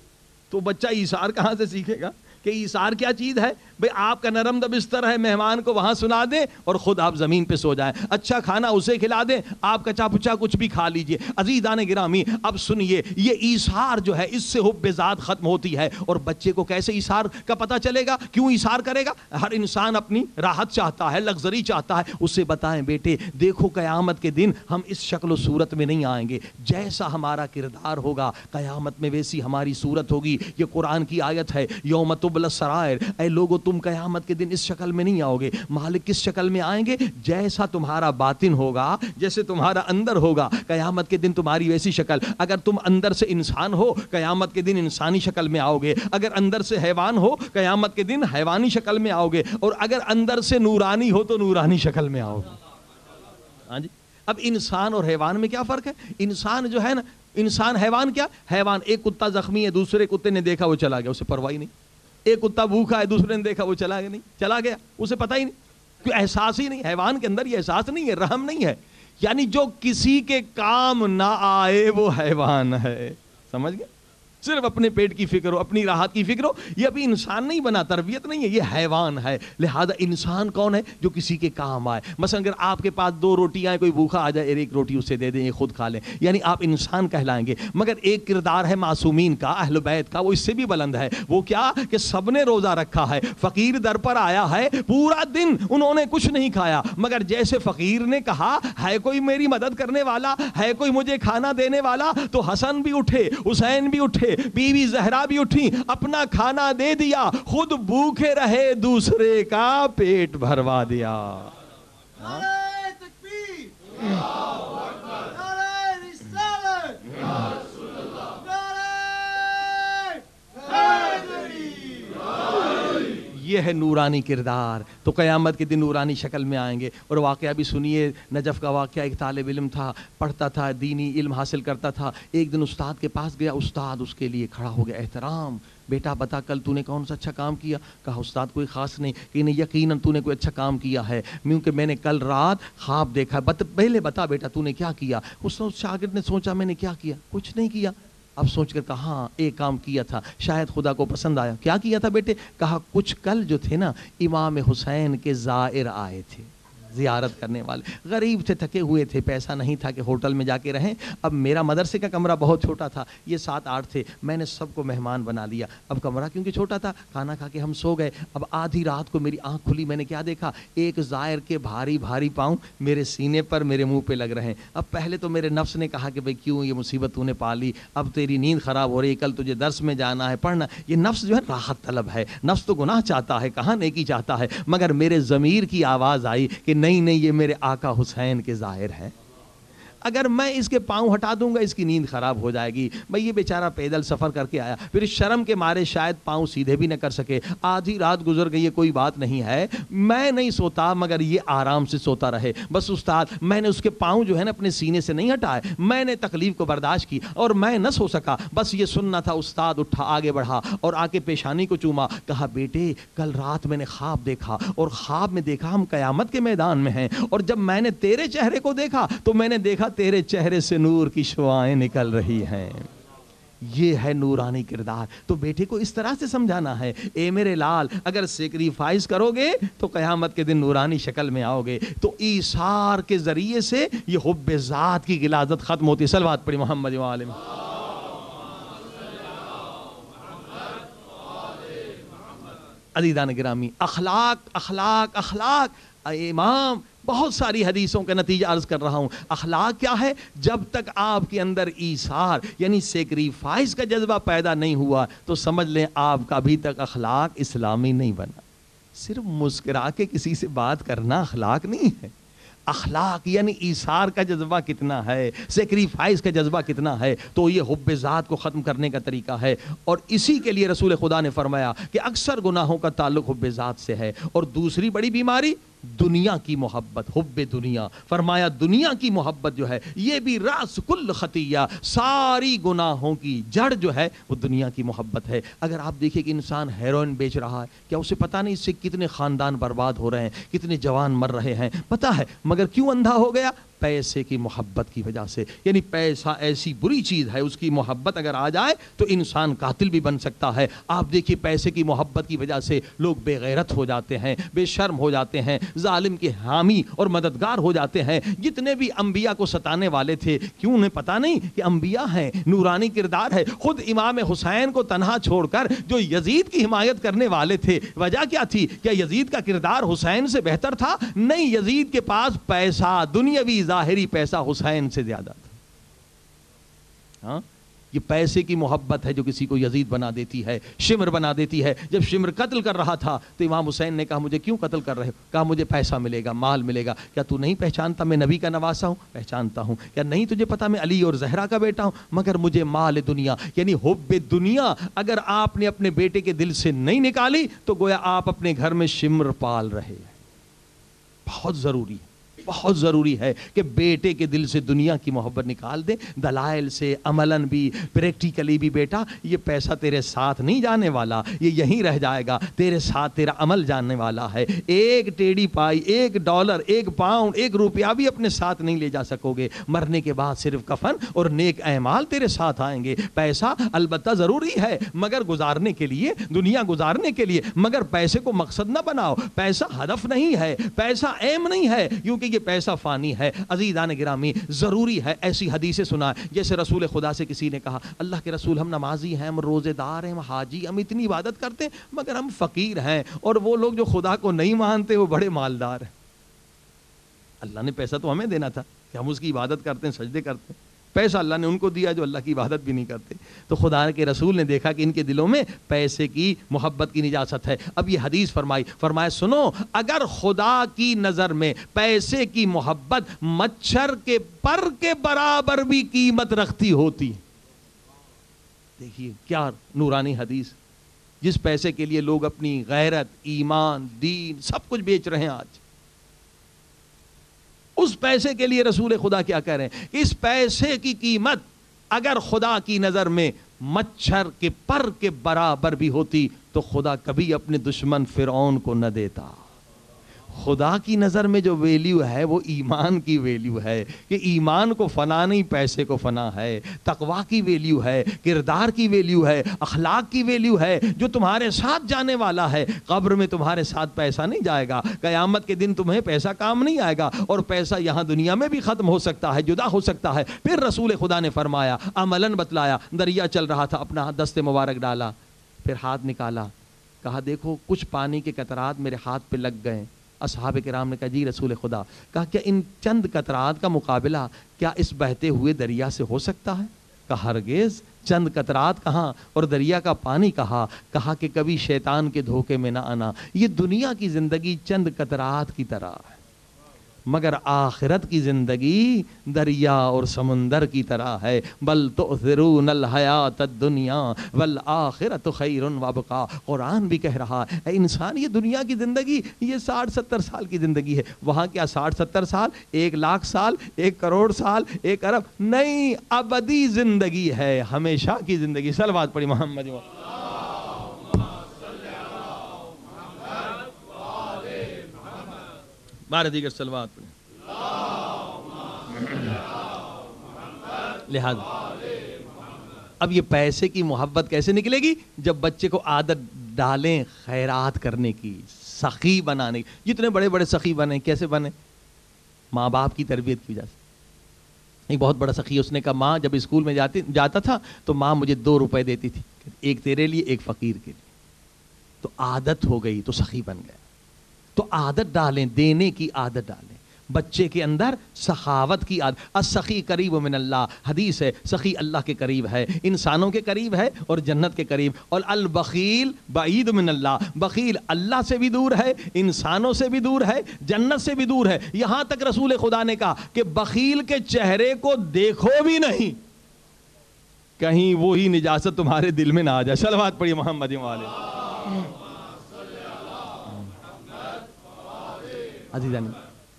تو بچہ ایثار کہاں سے سیکھے گا کہ ایثار کیا چیز ہے؟ بھئی آپ کا نرم بستر ہے، مہمان کو وہاں سنا دیں اور خود آپ زمین پہ سو جائیں. اچھا کھانا اسے کھلا دیں، آپ کچا پچا کچھ بھی کھا لیجئے. عزیزان گرامی اب سنیے، یہ ایثار جو ہے اس سے حب ذات ختم ہوتی ہے. اور بچے کو کیسے ایثار کا پتہ چلے گا؟ کیوں ایثار کرے گا؟ ہر انسان اپنی راحت چاہتا ہے، لگژری چاہتا ہے. اسے بتائیں بیٹے دیکھو قیامت کے دن ہم اس شکل و صورت میں نہیں آئیں گے، جیسا ہمارا کردار ہوگا قیامت میں ویسی ہماری صورت ہوگی. یہ قرآن کی آیت ہے، یوم تبلی السرائر. اے لوگو تم قیامت کے دن اس شکل میں نہیں آؤ گے. مالک کس شکل میں آئیں گے؟ جیسا تمہارا باطن ہوگا، جیسے تمہارا اندر ہوگا قیامت کے دن تمہاری ویسی شکل. اگر تم اندر سے انسان ہو قیامت کے دن انسانی شکل میں آؤ گے، اگر اندر سے حیوان ہو قیامت کے دن حیوانی شکل میں آؤ گے، اور اگر اندر سے نورانی ہو تو نورانی شکل میں آؤ گے. ہاں جی. اب انسان اور حیوان میں کیا فرق ہے؟ انسان جو ہے نا، انسان، حیوان کیا؟ حیوان ایک کتا زخمی ہے، دوسرے کتے نے دیکھا وہ چلا گیا، اسے پرواہ ہی نہیں. ایک کتا بھوکا ہے، دوسرے نے دیکھا وہ چلا گیا، اسے پتہ ہی نہیں، کوئی احساس ہی نہیں. حیوان کے اندر یہ احساس نہیں ہے، رحم نہیں ہے. یعنی جو کسی کے کام نہ آئے وہ حیوان ہے. سمجھ گئے؟ صرف اپنے پیٹ کی فکر ہو، اپنی راحت کی فکر ہو. یہ ابھی انسان نہیں بنا، تربیت نہیں ہے، یہ حیوان ہے. لہذا انسان کون ہے؟ جو کسی کے کام آئے. مثلا اگر آپ کے پاس 2 روٹیاں ہیں، کوئی بھوکا آ جائے، ایک روٹی اسے دے دیں، یہ خود کھا لیں، یعنی آپ انسان کہلائیں گے. مگر ایک کردار ہے معصومین کا، اہل بیت کا، وہ اس سے بھی بلند ہے. وہ کیا کہ سب نے روزہ رکھا ہے، فقیر در پر آیا ہے، پورا دن انہوں نے کچھ نہیں کھایا، مگر جیسے فقیر نے کہا ہے کوئی میری مدد کرنے والا، ہے کوئی مجھے کھانا دینے والا، تو حسن بھی اٹھے، حسین بھی اٹھے، بیوی زہرا بھی اٹھی، اپنا کھانا دے دیا، خود بھوکے رہے، دوسرے کا پیٹ بھروا دیا. نعرہ تکبیر، نعرہ رسالت، نعرہ یہ ہے نورانی کردار. تو قیامت کے دن نورانی شکل میں آئیں گے. اور واقعہ بھی سنیے, نجف کا واقعہ. ایک طالب علم تھا, پڑھتا تھا, دینی علم حاصل کرتا تھا. ایک دن استاد کے پاس گیا, استاد اس کے لیے کھڑا ہو گیا, احترام, بیٹا بتا کل تو نے کون سا اچھا کام کیا؟ کہا استاد کوئی خاص نہیں. کہ نہیں, یقیناً تو نے کوئی اچھا کام کیا ہے, کیونکہ میں نے کل رات خواب دیکھا. پہلے بتا بیٹا تو نے کیا کیا؟ اس شاگرد نے سوچا میں نے کیا کیا؟ کچھ نہیں کیا. اب سوچ کر کہا ہاں ایک کام کیا تھا, شاید خدا کو پسند آیا. کیا کیا تھا بیٹے؟ کہا کچھ کل جو تھے نا امام حسین کے زائر آئے تھے, زیارت کرنے والے, غریب تھے, تھکے ہوئے تھے, پیسہ نہیں تھا کہ ہوٹل میں جا کے رہیں. اب میرا مدرسے کا کمرہ بہت چھوٹا تھا, یہ 7-8 تھے, میں نے سب کو مہمان بنا لیا. اب کمرہ کیونکہ چھوٹا تھا, کھانا کھا کے ہم سو گئے. اب آدھی رات کو میری آنکھ کھلی, میں نے کیا دیکھا؟ ایک زائر کے بھاری بھاری پاؤں میرے سینے پر, میرے منہ پہ لگ رہے ہیں. اب پہلے تو میرے نفس نے کہا کہ بھئی کیوں یہ مصیبت تو نے پا لی, اب تیری نیند خراب ہو رہی, کل تجھے درس میں جانا ہے, پڑھنا. یہ نفس جو ہے راحت طلب ہے, نفس تو گناہ چاہتا ہے, کہاں نیکی چاہتا ہے. مگر میرے ضمیر کی آواز آئی کہ نہیں نہیں, یہ میرے آقا حسین کے ظاہر ہیں, اگر میں اس کے پاؤں ہٹا دوں گا اس کی نیند خراب ہو جائے گی. بھئی یہ بیچارہ پیدل سفر کر کے آیا, پھر شرم کے مارے شاید پاؤں سیدھے بھی نہ کر سکے. آدھی رات گزر گئی ہے, کوئی بات نہیں ہے, میں نہیں سوتا مگر یہ آرام سے سوتا رہے. بس استاد میں نے اس کے پاؤں جو ہے نا اپنے سینے سے نہیں ہٹائے, میں نے تکلیف کو برداشت کی اور میں نہ سو سکا, بس یہ سننا تھا. استاد اٹھا, آگے بڑھا اور آ کے پیشانی کو چوما. کہا بیٹے کل رات میں نے خواب دیکھا, اور خواب میں دیکھا ہم قیامت کے میدان میں ہیں, اور جب میں نے تیرے چہرے کو دیکھا تو میں نے دیکھا تیرے چہرے سے نور کی شعائیں نکل رہی ہیں. یہ ہے نورانی کردار. تو بیٹے کو اس طرح سے سمجھانا ہے, اے میرے لال اگر سیکریفائز کرو گے تو قیامت کے دن نورانی شکل میں آؤ گے. تو ایثار کے ذریعے سے یہ حب ذات کی غلاظت ختم ہوتی ہے. صلوات پڑھی محمد و آل محمد. عزیزان گرامی, اخلاق اخلاق اخلاق. امام بہت ساری حدیثوں کا نتیجہ عرض کر رہا ہوں. اخلاق کیا ہے؟ جب تک آپ کے اندر ایثار یعنی سیکریفائز کا جذبہ پیدا نہیں ہوا تو سمجھ لیں آپ کا ابھی تک اخلاق اسلامی نہیں بنا. صرف مسکرا کے کسی سے بات کرنا اخلاق نہیں ہے. اخلاق یعنی ایثار کا جذبہ کتنا ہے, سیکریفائز کا جذبہ کتنا ہے, تو یہ حب ذات کو ختم کرنے کا طریقہ ہے. اور اسی کے لیے رسول خدا نے فرمایا کہ اکثر گناہوں کا تعلق حب ذات سے ہے. اور دوسری بڑی بیماری دنیا کی محبت, حب دنیا. فرمایا دنیا کی محبت جو ہے یہ بھی راس کل خطیہ, ساری گناہوں کی جڑ جو ہے وہ دنیا کی محبت ہے. اگر آپ دیکھیں کہ انسان ہیروئن بیچ رہا ہے, کیا اسے پتا نہیں اس سے کتنے خاندان برباد ہو رہے ہیں, کتنے جوان مر رہے ہیں؟ پتا ہے, مگر کیوں اندھا ہو گیا؟ پیسے کی محبت کی وجہ سے. یعنی پیسہ ایسی بری چیز ہے, اس کی محبت اگر آ جائے تو انسان قاتل بھی بن سکتا ہے. آپ دیکھیے پیسے کی محبت کی وجہ سے لوگ بے غیرت ہو جاتے ہیں, بے شرم ہو جاتے ہیں, ظالم کے حامی اور مددگار ہو جاتے ہیں. جتنے بھی انبیاء کو ستانے والے تھے, کیوں انہیں پتا نہیں کہ انبیاء ہیں, نورانی کردار ہے. خود امام حسین کو تنہا چھوڑ کر جو یزید کی حمایت کرنے والے تھے, وجہ کیا تھی؟ کیا یزید کا کردار حسین سے بہتر تھا؟ نہیں, یزید کے پاس پیسہ, دنیاوی ظاہری پیسہ حسین سے زیادہ تھا. ہاں, یہ پیسے کی محبت ہے جو کسی کو یزید بنا دیتی ہے, شمر بنا دیتی ہے. جب شمر قتل کر رہا تھا تو امام حسین نے کہا مجھے کیوں قتل کر رہے ہو؟ کہا مجھے پیسہ ملے گا, مال ملے گا. کیا تو نہیں پہچانتا میں نبی کا نواسا ہوں؟ پہچانتا ہوں. کیا نہیں تجھے پتا میں علی اور زہرا کا بیٹا ہوں؟ مگر مجھے مال دنیا یعنی حب دنیا اگر آپ نے اپنے بیٹے کے دل سے نہیں نکالی تو گویا آپ اپنے گھر میں شمر پال رہے ہیں. بہت ضروری ہے, بہت ضروری ہے کہ بیٹے کے دل سے دنیا کی محبت نکال دے, دلائل سے, عملاً بھی, پریکٹیکلی بھی. بیٹا یہ پیسہ تیرے ساتھ نہیں جانے والا, یہ یہیں رہ جائے گا, تیرے ساتھ تیرا عمل جانے والا ہے. ایک ٹیڑھی پائی, ایک ڈالر, ایک پاؤنڈ, ایک روپیہ بھی اپنے ساتھ نہیں لے جا سکو گے. مرنے کے بعد صرف کفن اور نیک اعمال تیرے ساتھ آئیں گے. پیسہ البتہ ضروری ہے مگر گزارنے کے لیے, دنیا گزارنے کے لیے, مگر پیسے کو مقصد نہ بناؤ. پیسہ ہدف نہیں ہے, پیسہ ایم نہیں ہے, کیونکہ یہ پیسہ فانی ہے. عزیزان گرامی, ضروری ہے ایسی حدیثیں سنائیں. جیسے رسول خدا سے کسی نے کہا اللہ کے رسول ہم نمازی ہیں, ہم روزے دار ہیں, ہم حاجی, ہم اتنی عبادت کرتے ہیں مگر ہم فقیر ہیں, اور وہ لوگ جو خدا کو نہیں مانتے وہ بڑے مالدار ہیں. اللہ نے پیسہ تو ہمیں دینا تھا کہ ہم اس کی عبادت کرتے ہیں, سجدے کرتے ہیں. پیسہ اللہ نے ان کو دیا جو اللہ کی عبادت بھی نہیں کرتے. تو خدا کے رسول نے دیکھا کہ ان کے دلوں میں پیسے کی محبت کی نجاست ہے. اب یہ حدیث فرمایا سنو, اگر خدا کی نظر میں پیسے کی محبت مچھر کے پر کے برابر بھی قیمت رکھتی ہوتی, دیکھیے کیا نورانی حدیث, جس پیسے کے لیے لوگ اپنی غیرت، ایمان، دین سب کچھ بیچ رہے ہیں آج، اس پیسے کے لیے رسول خدا کیا کہہ رہے ہیں کہ اس پیسے کی قیمت اگر خدا کی نظر میں مچھر کے پر کے برابر بھی ہوتی تو خدا کبھی اپنے دشمن فرعون کو نہ دیتا۔ خدا کی نظر میں جو ویلیو ہے وہ ایمان کی ویلیو ہے کہ ایمان کو فنا نہیں، پیسے کو فنا ہے۔ تقویٰ کی ویلیو ہے، کردار کی ویلیو ہے، اخلاق کی ویلیو ہے، جو تمہارے ساتھ جانے والا ہے۔ قبر میں تمہارے ساتھ پیسہ نہیں جائے گا، قیامت کے دن تمہیں پیسہ کام نہیں آئے گا، اور پیسہ یہاں دنیا میں بھی ختم ہو سکتا ہے، جدا ہو سکتا ہے۔ پھر رسول خدا نے فرمایا، عملاً بتلایا، دریا چل رہا تھا، اپنا دست مبارک ڈالا، پھر ہاتھ نکالا، کہا دیکھو کچھ پانی کے قطرات میرے ہاتھ پہ لگ گئے۔ اصحاب کرام نے کہا جی رسول خدا، کہا کیا ان چند قطرات کا مقابلہ کیا اس بہتے ہوئے دریا سے ہو سکتا ہے؟ کہا ہرگز، چند قطرات کہاں اور دریا کا پانی کہا۔ کہا کہ کبھی شیطان کے دھوکے میں نہ آنا، یہ دنیا کی زندگی چند قطرات کی طرح ہے، مگر آخرت کی زندگی دریا اور سمندر کی طرح ہے۔ بل تؤثرون الحیات الدنیا والآخرۃ خیر وابقا۔ قرآن بھی کہہ رہا ہے اے انسان، یہ دنیا کی زندگی یہ 60-70 سال کی زندگی ہے۔ وہاں کیا 60-70 سال، 1,00,000 سال، 1 کروڑ سال، 1 ارب نہیں، ابدی زندگی ہے، ہمیشہ کی زندگی۔ صلوات پڑھی محمد۔ بارہ دیگر صلوات پڑھیں۔ لہذا اب یہ پیسے کی محبت کیسے نکلے گی؟ جب بچے کو عادت ڈالیں خیرات کرنے کی، سخی بنانے کی۔ جتنے بڑے بڑے سخی بنے، کیسے بنے؟ ماں باپ کی تربیت کی وجہ سے۔ ایک بہت بڑا سخی، اس نے کہا ماں جب اسکول میں جاتا تھا تو ماں مجھے 2 روپے دیتی تھی، ایک تیرے لیے ایک فقیر کے لیے۔ تو عادت ہو گئی تو سخی بن گیا۔ تو عادت ڈالیں، دینے کی عادت ڈالیں بچے کے اندر، سخاوت کی عادت۔ السخی قریب من اللہ، حدیث ہے سخی اللہ کے قریب ہے، انسانوں کے قریب ہے اور جنت کے قریب۔ اور البخیل بعید من اللہ، بخیل اللہ سے بھی دور ہے، انسانوں سے بھی دور ہے، جنت سے بھی دور ہے۔ یہاں تک رسول خدا نے کہا کہ بخیل کے چہرے کو دیکھو بھی نہیں، کہیں وہی نجاست تمہارے دل میں نہ آ جائے۔ صلوات پڑھیے محمد والے۔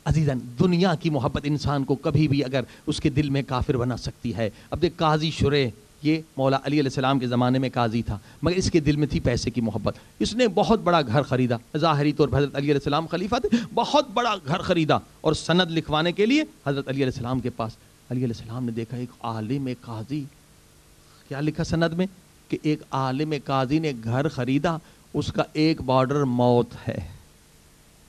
عزیزان، دنیا کی محبت انسان کو کبھی بھی اگر اس کے دل میں کافر بنا سکتی ہے۔ اب دیکھ قاضی شریح، یہ مولا علی علیہ السلام کے زمانے میں قاضی تھا، مگر اس کے دل میں تھی پیسے کی محبت۔ اس نے بہت بڑا گھر خریدا، ظاہری طور پر حضرت علی علیہ السلام خلیفہ تھے، بہت بڑا گھر خریدا، اور سند لکھوانے کے لیے حضرت علی علیہ السلام کے پاس۔ علی علیہ السلام نے دیکھا ایک عالم قاضی، کیا لکھا سند میں کہ ایک عالم قاضی نے گھر خریدا، اس کا ایک بارڈر موت ہے،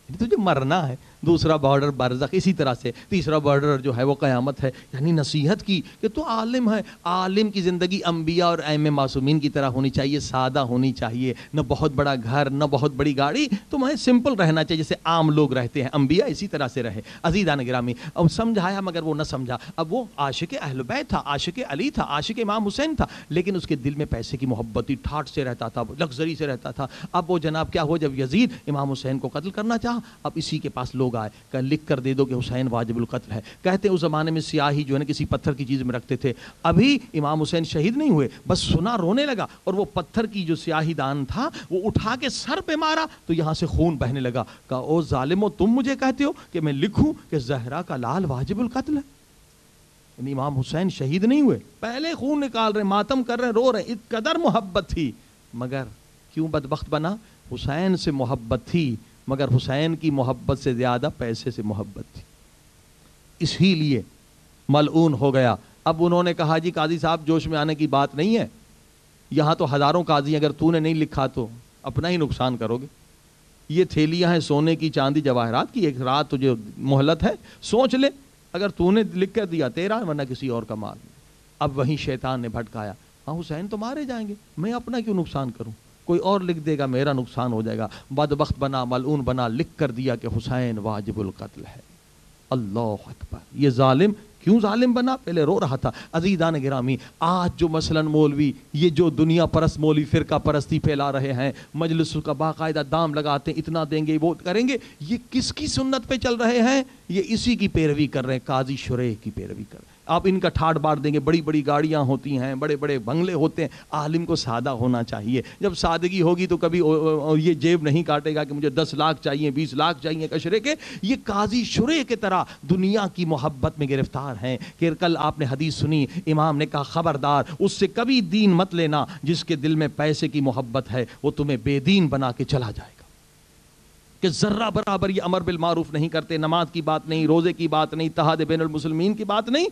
تجھے مرنا ہے، دوسرا بارڈر برزخ، اسی طرح سے تیسرا بارڈر جو ہے وہ قیامت ہے۔ یعنی نصیحت کی کہ تو عالم ہے، عالم کی زندگی انبیاء اور ائمہ معصومین کی طرح ہونی چاہیے، سادہ ہونی چاہیے، نہ بہت بڑا گھر نہ بہت بڑی گاڑی، تمہیں سمپل رہنا چاہیے جیسے عام لوگ رہتے ہیں، انبیاء اسی طرح سے رہے۔ عزیزان گرامی، اب سمجھایا مگر وہ نہ سمجھا۔ اب وہ عاشق اہل بیت تھا، عاشق علی تھا، عاشق امام حسین تھا، لیکن اس کے دل میں پیسے کی محبت تھی، ٹھاٹ سے رہتا تھا، لگژری سے رہتا تھا۔ اب وہ جناب کیا ہوا، جب یزید امام حسین کو قتل کرنا چاہا، اب اسی کے پاس لوگ آئے کہ لکھ کر دے دو کہ حسین واجب القتل ہے۔ کہتے ہیں اس زمانے میں سیاہی جو ہے نا کسی پتھر کی چیز میں رکھتے تھے، ابھی امام حسین شہید نہیں ہوئے، بس سنا رونے لگا، اور وہ پتھر کی جو سیاہی دان تھا وہ اٹھا کے سر پہ مارا تو یہاں سے خون بہنے لگا۔ کہا او ظالمو، تم مجھے کہتے ہو کہ میں لکھوں کہ زہرا کا لال واجب القتل ہے؟ یعنی امام حسین شہید نہیں ہوئے، پہلے خون نکال رہے، ماتم کر رہے، رو رہے، اس قدر محبت تھی۔ مگر کیوں بدبخت بنا؟ حسین سے محبت تھی، مگر حسین کی محبت سے زیادہ پیسے سے محبت تھی، اسی لیے ملعون ہو گیا۔ اب انہوں نے کہا جی قاضی صاحب جوش میں آنے کی بات نہیں ہے، یہاں تو ہزاروں قاضی، اگر تو نے نہیں لکھا تو اپنا ہی نقصان کرو گے۔ یہ تھیلیاں ہیں سونے کی، چاندی، جواہرات کی، ایک رات تجھے مہلت ہے، سوچ لے، اگر تو نے لکھ کر دیا تیرا، ورنہ کسی اور کا مال۔ اب وہیں شیطان نے بھٹکایا، ہاں حسین تو مارے جائیں گے، میں اپنا کیوں نقصان کروں، کوئی اور لکھ دے گا میرا نقصان ہو جائے گا۔ بدبخت بنا، ملعون بنا، لکھ کر دیا کہ حسین واجب القتل ہے۔ اللہ اکبر! یہ ظالم کیوں ظالم بنا؟ پہلے رو رہا تھا۔ عزیزان گرامی، آج جو مثلاً مولوی، یہ جو دنیا پرست مولوی فرقہ پرستی پھیلا رہے ہیں، مجلس کا باقاعدہ دام لگاتے ہیں، اتنا دیں گے وہ کریں گے، یہ کس کی سنت پہ چل رہے ہیں؟ یہ اسی کی پیروی کر رہے ہیں، قاضی شریح کی پیروی کر رہے ہیں۔ آپ ان کا ٹھاٹ بار دیں گے، بڑی بڑی گاڑیاں ہوتی ہیں، بڑے بڑے بنگلے ہوتے ہیں. عالم کو سادہ ہونا چاہیے. جب سادگی ہوگی تو کبھی یہ جیب نہیں کاٹے گا کہ مجھے 10 لاکھ چاہیے، 20 لاکھ چاہیے کشرے کے. یہ قاضی شرح کی طرح دنیا کی محبت میں گرفتار ہیں. کہ کل آپ نے حدیث سنی، امام نے کہا خبردار اس سے کبھی دین مت لینا جس کے دل میں پیسے کی محبت ہے، وہ تمہیں بے دین بنا کے چلا جائے گا. کہ ذرہ برابر یہ امر بالمعروف نہیں کرتے، نماز کی بات نہیں، روزے کی بات نہیں، اتحاد بین المسلمین کی بات نہیں،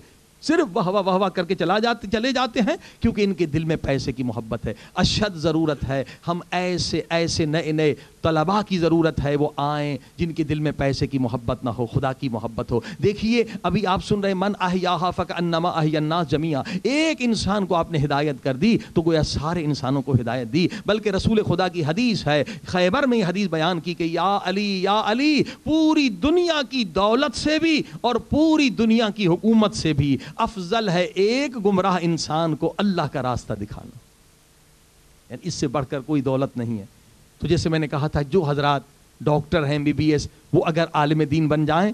صرف واہ واہ واہ کر کے چلے جاتے ہیں کیونکہ ان کے دل میں پیسے کی محبت ہے. اشد ضرورت ہے ہم ایسے نئے طلباء کی ضرورت ہے وہ آئیں جن کے دل میں پیسے کی محبت نہ ہو، خدا کی محبت ہو. دیکھیے ابھی آپ سن رہے من احیاھا فکأنما احیا الناس جمیعا. ایک انسان کو آپ نے ہدایت کر دی تو گویا سارے انسانوں کو ہدایت دی. بلکہ رسول خدا کی حدیث ہے، خیبر میں یہ حدیث بیان کی کہ یا علی پوری دنیا کی دولت سے بھی اور پوری دنیا کی حکومت سے بھی افضل ہے ایک گمراہ انسان کو اللہ کا راستہ دکھانا. یعنی اس سے بڑھ کر کوئی دولت نہیں ہے. تو جیسے میں نے کہا تھا جو حضرات ڈاکٹر ہیں MBBS وہ اگر عالم دین بن جائیں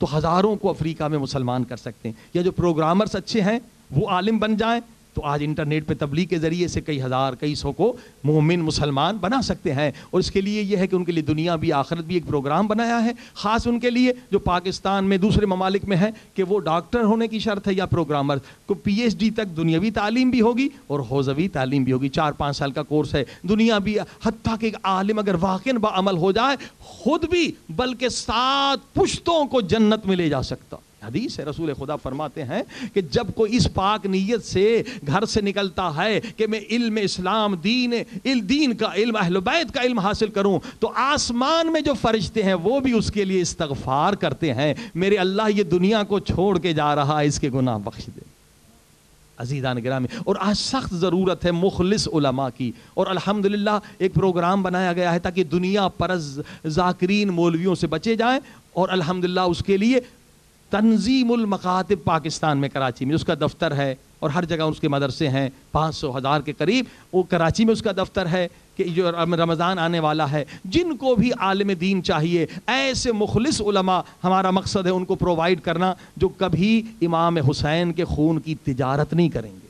تو ہزاروں کو افریقہ میں مسلمان کر سکتے ہیں. یا جو پروگرامرز اچھے ہیں وہ عالم بن جائیں تو آج انٹرنیٹ پہ تبلیغ کے ذریعے سے کئی ہزار کئی سو کو مومن مسلمان بنا سکتے ہیں. اور اس کے لیے یہ ہے کہ ان کے لیے دنیا بھی آخرت بھی ایک پروگرام بنایا ہے خاص ان کے لیے جو پاکستان میں دوسرے ممالک میں ہیں کہ وہ ڈاکٹر ہونے کی شرط ہے یا پروگرامر کو PhD تک دنیاوی تعلیم بھی ہوگی اور حوزوی تعلیم بھی ہوگی. 4-5 سال کا کورس ہے. دنیا بھی حتیٰ کہ عالم اگر واقعاً بعمل ہو جائے خود بھی بلکہ 7 پشتوں کو جنت میں لے جا سکتا. حدیث ہے، رسول خدا فرماتے ہیں کہ جب کوئی اس پاک نیت سے گھر سے نکلتا ہے کہ میں علم اسلام دین کا علم اہل بیت کا علم حاصل کروں تو آسمان میں جو فرشتے ہیں وہ بھی اس کے لیے استغفار کرتے ہیں، میرے اللہ یہ دنیا کو چھوڑ کے جا رہا ہے، اس کے گناہ بخش دے. عزیزان گرامی، اور آج سخت ضرورت ہے مخلص علماء کی. اور الحمدللہ ایک پروگرام بنایا گیا ہے تاکہ دنیا پرز ذاکرین مولویوں سے بچے جائیں. اور الحمدللہ اس کے لیے تنظیم المکاتب پاکستان میں کراچی میں اس کا دفتر ہے اور ہر جگہ اس کے مدرسے ہیں 500,000 کے قریب. وہ کراچی میں اس کا دفتر ہے کہ جو رمضان آنے والا ہے جن کو بھی عالم دین چاہیے ایسے مخلص علماء ہمارا مقصد ہے ان کو پرووائڈ کرنا جو کبھی امام حسین کے خون کی تجارت نہیں کریں گے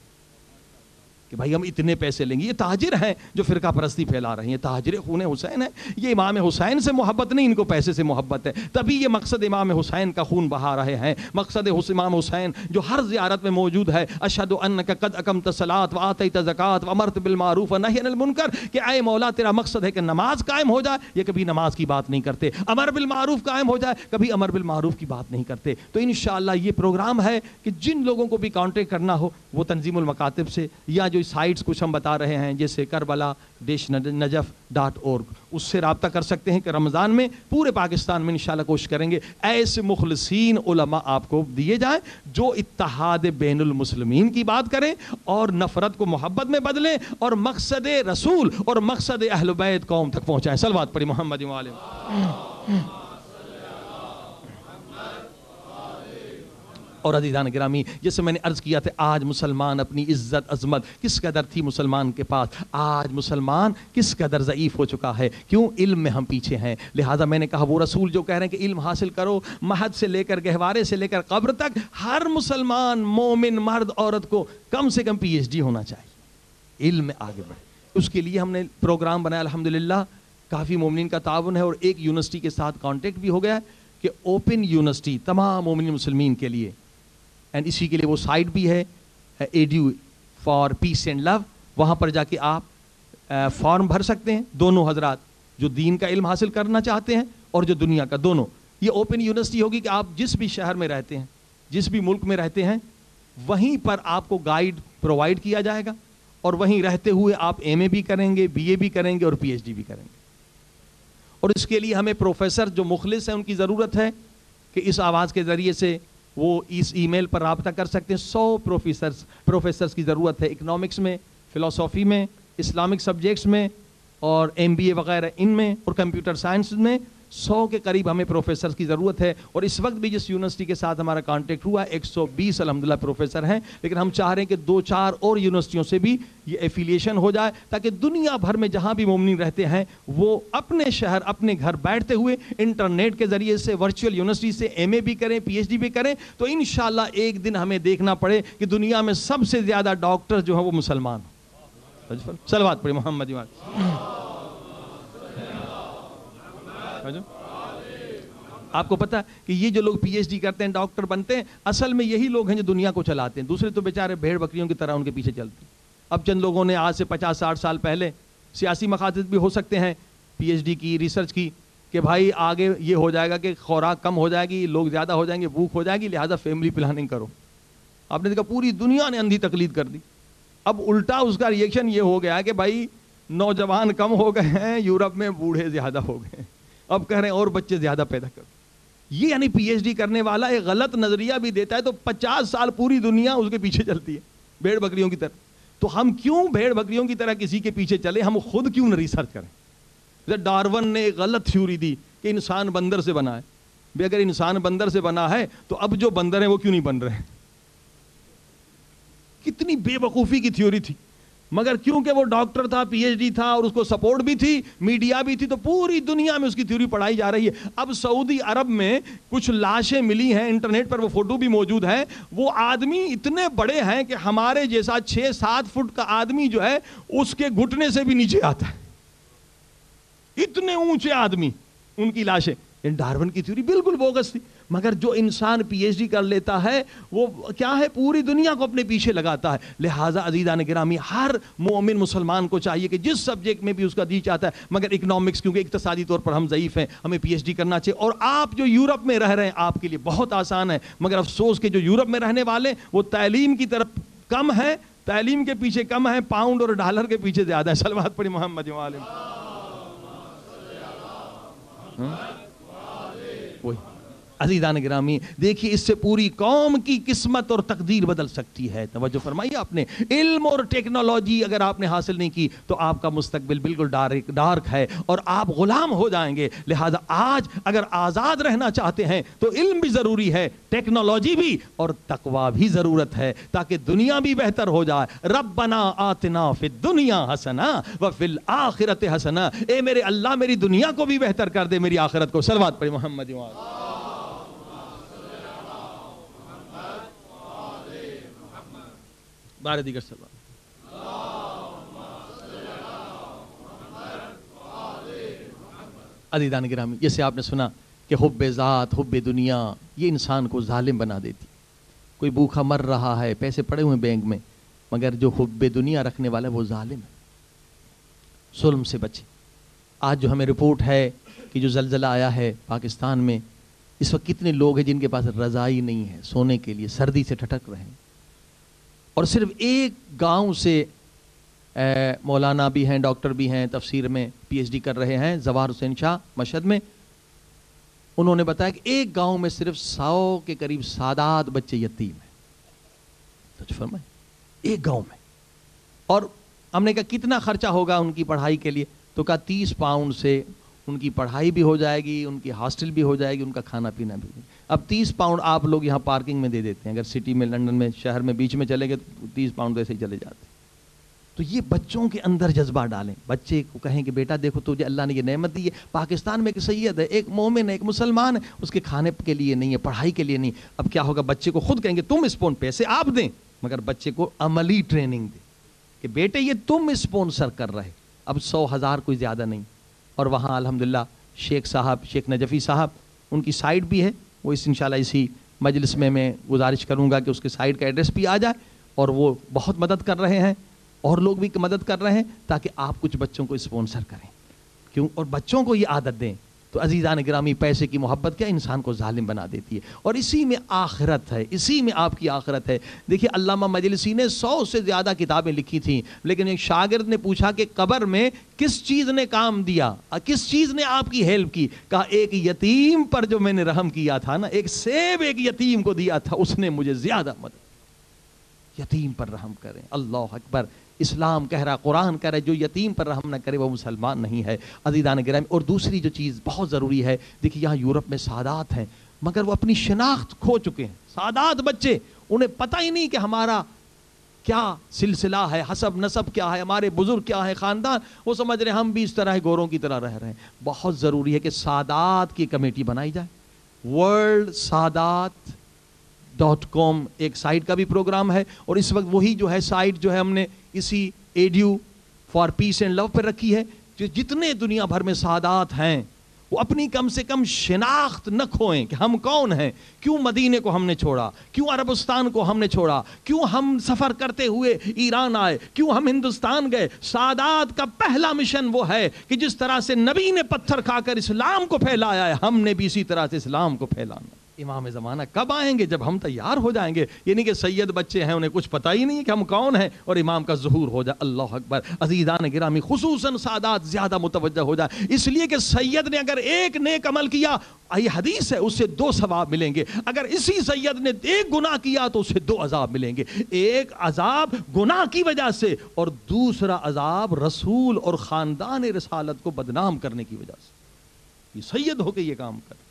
کہ بھائی ہم اتنے پیسے لیں گے. یہ تاجر ہیں جو فرقہ پرستی پھیلا رہے ہیں، تاجر خون حسین ہے. یہ امام حسین سے محبت نہیں، ان کو پیسے سے محبت ہے. تبھی یہ مقصد امام حسین کا خون بہا رہے ہیں. مقصد امام حسین جو ہر زیارت میں موجود ہے، اشہد انک قد اقمت الصلاۃ وآتیت الزکاۃ وامرت بالمعروف ونہی عن المنکر، کہ اے مولا تیرا مقصد ہے کہ نماز قائم ہو جائے، یہ کبھی نماز کی بات نہیں کرتے. امر بالمعروف قائم ہو جائے، کبھی امر بالمعروف کی بات نہیں کرتے. تو انشاءاللہ یہ پروگرام ہے کہ جن لوگوں کو بھی کانٹیکٹ کرنا ہو وہ تنظیم المکاتب سے یا جو سائٹس کچھ ہم بتا رہے ہیں جیسے Karbala-Najaf.org اس سے رابطہ کر سکتے ہیں کہ رمضان میں پورے پاکستان میں انشاءاللہ کوشش کریں گے ایسے مخلصین علماء آپ کو دیے جائیں جو اتحاد بین المسلمین کی بات کریں اور نفرت کو محبت میں بدلیں اور مقصد رسول اور مقصد اہل بیت قوم تک پہنچائیں. صلوات پڑھی محمد و آلہ. اور عزیزان گرامی جیسے میں نے عرض کیا تھا آج مسلمان اپنی عزت عظمت کس قدر تھی مسلمان کے پاس، آج مسلمان کس قدر ضعیف ہو چکا ہے. کیوں؟ علم میں ہم پیچھے ہیں. لہٰذا میں نے کہا وہ رسول جو کہہ رہے ہیں کہ علم حاصل کرو، مہد سے لے کر گہوارے سے لے کر قبر تک ہر مسلمان مومن مرد عورت کو کم سے کم PhD ہونا چاہیے، علم میں آگے بڑھے. اس کے لیے ہم نے پروگرام بنایا الحمدللہ. کافی مومنین کا تعاون ہے اور ایک یونیورسٹی کے ساتھ کانٹیکٹ بھی ہو گیا ہے کہ اوپن یونیورسٹی تمام مومن مسلمین کے لیے. اینڈ اسی کے لیے وہ سائٹ بھی ہے ایڈیو فار پیس اینڈ لو، وہاں پر جا کے آپ فارم بھر سکتے ہیں. دونوں حضرات جو دین کا علم حاصل کرنا چاہتے ہیں اور جو دنیا کا، دونوں. یہ اوپن یونیورسٹی ہوگی کہ آپ جس بھی شہر میں رہتے ہیں، جس بھی ملک میں رہتے ہیں، وہیں پر آپ کو گائیڈ پرووائڈ کیا جائے گا اور وہیں رہتے ہوئے آپ MA بھی کریں گے، BA بھی کریں گے اور PhD بھی کریں گے. اور اس کے لیے ہمیں پروفیسر جو مخلص ہیں ان کی ضرورت ہے کہ اس آواز کے ذریعے سے وہ اس ای میل پر رابطہ کر سکتے ہیں. 100 پروفیسرز کی ضرورت ہے، اکنامکس میں، فلسفی میں، اسلامک سبجیکٹس میں اور MBA وغیرہ ان میں اور کمپیوٹر سائنس میں 100 کے قریب ہمیں پروفیسرز کی ضرورت ہے. اور اس وقت بھی جس یونیورسٹی کے ساتھ ہمارا کانٹیکٹ ہوا 120 الحمدللہ پروفیسر ہیں, لیکن ہم چاہ رہے ہیں کہ 2-4 اور یونیورسٹیوں سے بھی یہ ایفیلیشن ہو جائے تاکہ دنیا بھر میں جہاں بھی مومنین رہتے ہیں وہ اپنے شہر اپنے گھر بیٹھتے ہوئے انٹرنیٹ کے ذریعے سے ورچوئل یونیورسٹی سے MA بھی کریں, PhD بھی کریں, تو انشاءاللہ ایک دن ہمیں دیکھنا پڑے کہ دنیا میں سب سے زیادہ ڈاکٹر جو ہیں وہ مسلمان ہوں. صلوات پڑھیں محمد. آپ کو پتا کہ یہ جو لوگ PhD کرتے ہیں ڈاکٹر بنتے ہیں اصل میں یہی لوگ ہیں جو دنیا کو چلاتے ہیں, دوسرے تو بیچارے بھیڑ بکریوں کی طرح ان کے پیچھے چلتے ہیں. اب چند لوگوں نے آج سے 50-60 سال پہلے سیاسی مقاصد بھی ہو سکتے ہیں PhD کی, ریسرچ کی, کہ بھائی آگے یہ ہو جائے گا کہ خوراک کم ہو جائے گی, لوگ زیادہ ہو جائیں گے, بھوک ہو جائے گی, لہٰذا فیملی پلاننگ کرو. آپ نے دیکھا پوری دنیا نے اندھی تقلید کر دی. اب الٹا اس کا ریئیکشن یہ ہو گیا کہ بھائی نوجوان کم ہو گئے ہیں, یورپ میں بوڑھے زیادہ ہو گئے ہیں, اب کہہ رہے ہیں اور بچے زیادہ پیدا کرو. یہ یعنی PhD کرنے والا ایک غلط نظریہ بھی دیتا ہے تو 50 سال پوری دنیا اس کے پیچھے چلتی ہے بھیڑ بکریوں کی طرح. تو ہم کیوں بھیڑ بکریوں کی طرح کسی کے پیچھے چلے, ہم خود کیوں نہ ریسرچ کریں. ڈارون نے ایک غلط تھیوری دی کہ انسان بندر سے بنا ہے. بھی اگر انسان بندر سے بنا ہے تو اب جو بندر ہیں وہ کیوں نہیں بن رہے ہیں. کتنی بے وقوفی کی تھیوری تھی, مگر کیونکہ وہ ڈاکٹر تھا, PhD تھا اور اس کو سپورٹ بھی تھی, میڈیا بھی تھی, تو پوری دنیا میں اس کی تھیوری پڑھائی جا رہی ہے. اب سعودی عرب میں کچھ لاشیں ملی ہیں, انٹرنیٹ پر وہ فوٹو بھی موجود ہے, وہ آدمی اتنے بڑے ہیں کہ ہمارے جیسا 6-7 فٹ کا آدمی جو ہے اس کے گھٹنے سے بھی نیچے آتا ہے. اتنے اونچے آدمی ان کی لاشیں. ڈارون کی تھیوری بالکل بوگس تھی, مگر جو انسان PhD کر لیتا ہے وہ کیا ہے, پوری دنیا کو اپنے پیچھے لگاتا ہے. لہٰذا عزیزان گرامی ہر مومن مسلمان کو چاہیے کہ جس سبجیکٹ میں بھی اس کا جی چاہتا ہے, مگر اکنامکس کیونکہ اقتصادی طور پر ہم ضعیف ہیں, ہمیں PhD کرنا چاہیے. اور آپ جو یورپ میں رہ رہے ہیں آپ کے لیے بہت آسان ہے, مگر افسوس کہ جو یورپ میں رہنے والے وہ تعلیم کی طرف کم ہے, تعلیم کے پیچھے کم ہے, پاؤنڈ اور ڈالر کے پیچھے زیادہ ہے. صلوات پڑھی محمد وعلیہ. وہی عزیزان گرامی دیکھیے اس سے پوری قوم کی قسمت اور تقدیر بدل سکتی ہے. توجہ فرمائیے آپ نے, علم اور ٹیکنالوجی اگر آپ نے حاصل نہیں کی تو آپ کا مستقبل بالکل ڈارک ہے اور آپ غلام ہو جائیں گے. لہذا آج اگر آزاد رہنا چاہتے ہیں تو علم بھی ضروری ہے, ٹیکنالوجی بھی, اور تقوی بھی ضرورت ہے تاکہ دنیا بھی بہتر ہو جائے. ربنا آتنا فی الدنیا حسنہ وفی الآخرۃ حسنہ, اے میرے اللہ میری دنیا کو بھی بہتر کر دے, میری آخرت کو. صلوات پڑھیں محمد وعلیہ. بارے دیگر سلام. عزیزان گرامی جیسے آپ نے سنا کہ حب ذات حب دنیا یہ انسان کو ظالم بنا دیتی. کوئی بھوکا مر رہا ہے, پیسے پڑے ہوئے بینک میں, مگر جو حب دنیا رکھنے والا ہے وہ ظالم ہے. ظلم سے بچے. آج جو ہمیں رپورٹ ہے کہ جو زلزلہ آیا ہے پاکستان میں, اس وقت کتنے لوگ ہیں جن کے پاس رضائی نہیں ہے سونے کے لیے, سردی سے ٹھٹک رہے ہیں. اور صرف ایک گاؤں سے مولانا بھی ہیں, ڈاکٹر بھی ہیں, تفسیر میں PhD کر رہے ہیں, زوار حسین شاہ مشہد میں, انہوں نے بتایا کہ ایک گاؤں میں صرف 100 کے قریب سادات بچے یتیم ہیں. سچ فرمائیں, ایک گاؤں میں. اور ہم نے کہا کتنا خرچہ ہوگا ان کی پڑھائی کے لیے, تو کہا 30 پاؤنڈ سے ان کی پڑھائی بھی ہو جائے گی, ان کی ہاسٹل بھی ہو جائے گی, ان کا کھانا پینا بھی. اب 30 پاؤنڈ آپ لوگ یہاں پارکنگ میں دے دیتے ہیں, اگر سٹی میں, لندن میں, شہر میں بیچ میں چلے گئے تو 30 پاؤنڈ ایسے ہی چلے جاتے. تو یہ بچوں کے اندر جذبہ ڈالیں, بچے کو کہیں کہ بیٹا دیکھو تجھے اللہ نے یہ نعمت دی ہے. پاکستان میں ایک سید ہے, ایک مومن ہے, ایک مسلمان ہے, اس کے کھانے کے لیے نہیں ہے, پڑھائی کے لیے نہیں. اب کیا ہوگا, بچے کو خود کہیں گے تم پیسے آپ دیں, مگر بچے کو عملی ٹریننگ دیں کہ بیٹے یہ تم اسپانسر کر رہے. اب 100,000 کوئی زیادہ نہیں. اور وہاں الحمدللہ شیخ صاحب, شیخ نجفی صاحب, ان کی سائٹ بھی ہے, وہ انشاءاللہ اسی مجلس میں گزارش کروں گا کہ اس کے سائٹ کا ایڈریس بھی آ جائے. اور وہ بہت مدد کر رہے ہیں, اور لوگ بھی مدد کر رہے ہیں تاکہ آپ کچھ بچوں کو اسپانسر کریں. کیوں, اور بچوں کو یہ عادت دیں. تو عزیزان گرامی پیسے کی محبت کیا انسان کو ظالم بنا دیتی ہے, اور اسی میں آخرت ہے, اسی میں آپ کی آخرت ہے. دیکھیے علامہ مجلسی نے 100 سے زیادہ کتابیں لکھی تھیں, لیکن ایک شاگرد نے پوچھا کہ قبر میں کس چیز نے کام دیا, کس چیز نے آپ کی ہیلپ کی. کہا ایک یتیم پر جو میں نے رحم کیا تھا نا, ایک سیب ایک یتیم کو دیا تھا, اس نے مجھے زیادہ مدد. یتیم پر رحم کریں. اللہ اکبر. اسلام کہہ رہا، قرآن کہہ رہا ہے جو یتیم پر رحم نہ کرے وہ مسلمان نہیں ہے۔ عزیزان گرامی، اور دوسری جو چیز بہت ضروری ہے، دیکھیے یہاں یورپ میں سادات ہیں مگر وہ اپنی شناخت کھو چکے ہیں۔ سادات بچے، انہیں پتہ ہی نہیں کہ ہمارا کیا سلسلہ ہے، حسب نسب کیا ہے، ہمارے بزرگ کیا ہے، خاندان، وہ سمجھ رہے ہیں ہم بھی اس طرح گوروں کی طرح رہ رہے ہیں۔ بہت ضروری ہے کہ سادات کی کمیٹی بنائی جائے۔ ورلڈ سادات .com ایک سائٹ کا بھی پروگرام ہے، اور اس وقت وہی جو ہے سائٹ جو ہے ہم نے اسی ایڈیو فار پیس اینڈ لو پر رکھی ہے، جو جتنے دنیا بھر میں سادات ہیں وہ اپنی کم سے کم شناخت نہ کھوئیں کہ ہم کون ہیں، کیوں مدینے کو ہم نے چھوڑا، کیوں عربستان کو ہم نے چھوڑا، کیوں ہم سفر کرتے ہوئے ایران آئے، کیوں ہم ہندوستان گئے۔ سادات کا پہلا مشن وہ ہے کہ جس طرح سے نبی نے پتھر کھا کر اسلام کو پھیلایا ہے، ہم نے بھی اسی طرح سے اسلام کو پھیلانا۔ امام زمانہ کب آئیں گے؟ جب ہم تیار ہو جائیں گے، یعنی کہ سید بچے ہیں، انہیں کچھ پتہ ہی نہیں ہے کہ ہم کون ہیں، اور امام کا ظہور ہو جائے۔ اللہ اکبر۔ عزیزان گرامی، خصوصاً سادات زیادہ متوجہ ہو جائے، اس لیے کہ سید نے اگر ایک نیک عمل کیا، یہ حدیث ہے، اس سے 2 ثواب ملیں گے۔ اگر اسی سید نے ایک گناہ کیا تو اسے 2 عذاب ملیں گے، ایک عذاب گناہ کی وجہ سے، اور دوسرا عذاب رسول اور خاندان رسالت کو بدنام کرنے کی وجہ سے۔ یہ سید ہو کے یہ کام کر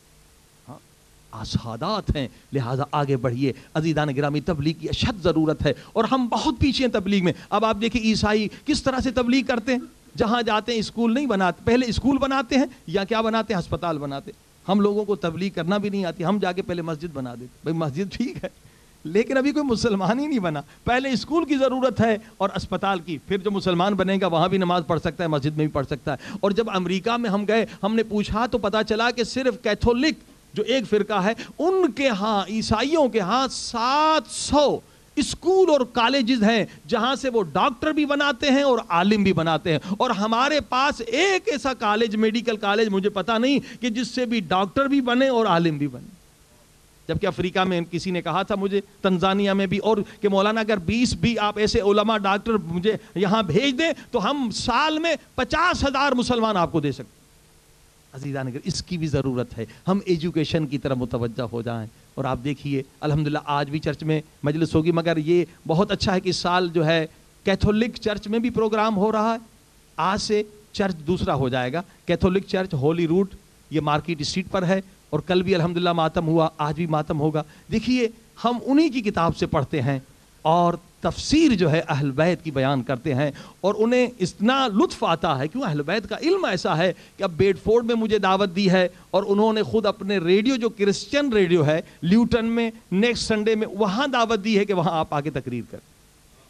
سادات ہیں، لہٰذا آگے بڑھیے۔ عزیزان گرامی، تبلیغ کی اشد ضرورت ہے، اور ہم بہت پیچھے ہیں تبلیغ میں۔ اب آپ دیکھیں عیسائی کس طرح سے تبلیغ کرتے ہیں، جہاں جاتے ہیں اسکول نہیں بناتے، پہلے اسکول بناتے ہیں یا کیا بناتے ہیں، ہسپتال بناتے ہیں۔ ہم لوگوں کو تبلیغ کرنا بھی نہیں آتی، ہم جا کے پہلے مسجد بنا دیتے۔ بھائی مسجد ٹھیک ہے لیکن ابھی کوئی مسلمان ہی نہیں بنا، پہلے اسکول کی ضرورت ہے اور اسپتال کی، پھر جو مسلمان بنے گا وہاں بھی نماز پڑھ سکتا ہے، مسجد میں بھی پڑھ سکتا ہے۔ اور جب امریکہ میں ہم گئے، ہم نے پوچھا تو پتا چلا کہ صرف کیتھولک جو ایک فرقہ ہے، ان کے ہاں، عیسائیوں کے ہاں 700 اسکول اور کالجز ہیں جہاں سے وہ ڈاکٹر بھی بناتے ہیں اور عالم بھی بناتے ہیں، اور ہمارے پاس ایک ایسا کالج، میڈیکل کالج مجھے پتا نہیں کہ جس سے بھی ڈاکٹر بھی بنے اور عالم بھی بنے۔ جبکہ افریقہ میں کسی نے کہا تھا مجھے، تنزانیہ میں بھی، اور کہ مولانا اگر 20 بھی آپ ایسے علماء ڈاکٹر مجھے یہاں بھیج دیں تو ہم سال میں 50,000 مسلمان آپ کو دے سکتے۔ عزیزان، اس کی بھی ضرورت ہے، ہم ایجوکیشن کی طرف متوجہ ہو جائیں۔ اور آپ دیکھیے الحمدللہ آج بھی چرچ میں مجلس ہوگی، مگر یہ بہت اچھا ہے کہ اس سال جو ہے کیتھولک چرچ میں بھی پروگرام ہو رہا ہے۔ آج سے چرچ دوسرا ہو جائے گا، کیتھولک چرچ ہولی روٹ، یہ مارکیٹ اسٹریٹ پر ہے، اور کل بھی الحمدللہ ماتم ہوا، آج بھی ماتم ہوگا۔ دیکھیے ہم انہی کی کتاب سے پڑھتے ہیں اور تفسیر جو ہے اہل بیت کی بیان کرتے ہیں، اور انہیں اتنا لطف آتا ہے، کیوں اہل بیت کا علم ایسا ہے کہ اب بیڈ فورڈ میں مجھے دعوت دی ہے، اور انہوں نے خود اپنے ریڈیو جو کرسچن ریڈیو ہے لیوٹن میں نیکسٹ سنڈے میں وہاں دعوت دی ہے کہ وہاں آپ آگے تقریر کریں۔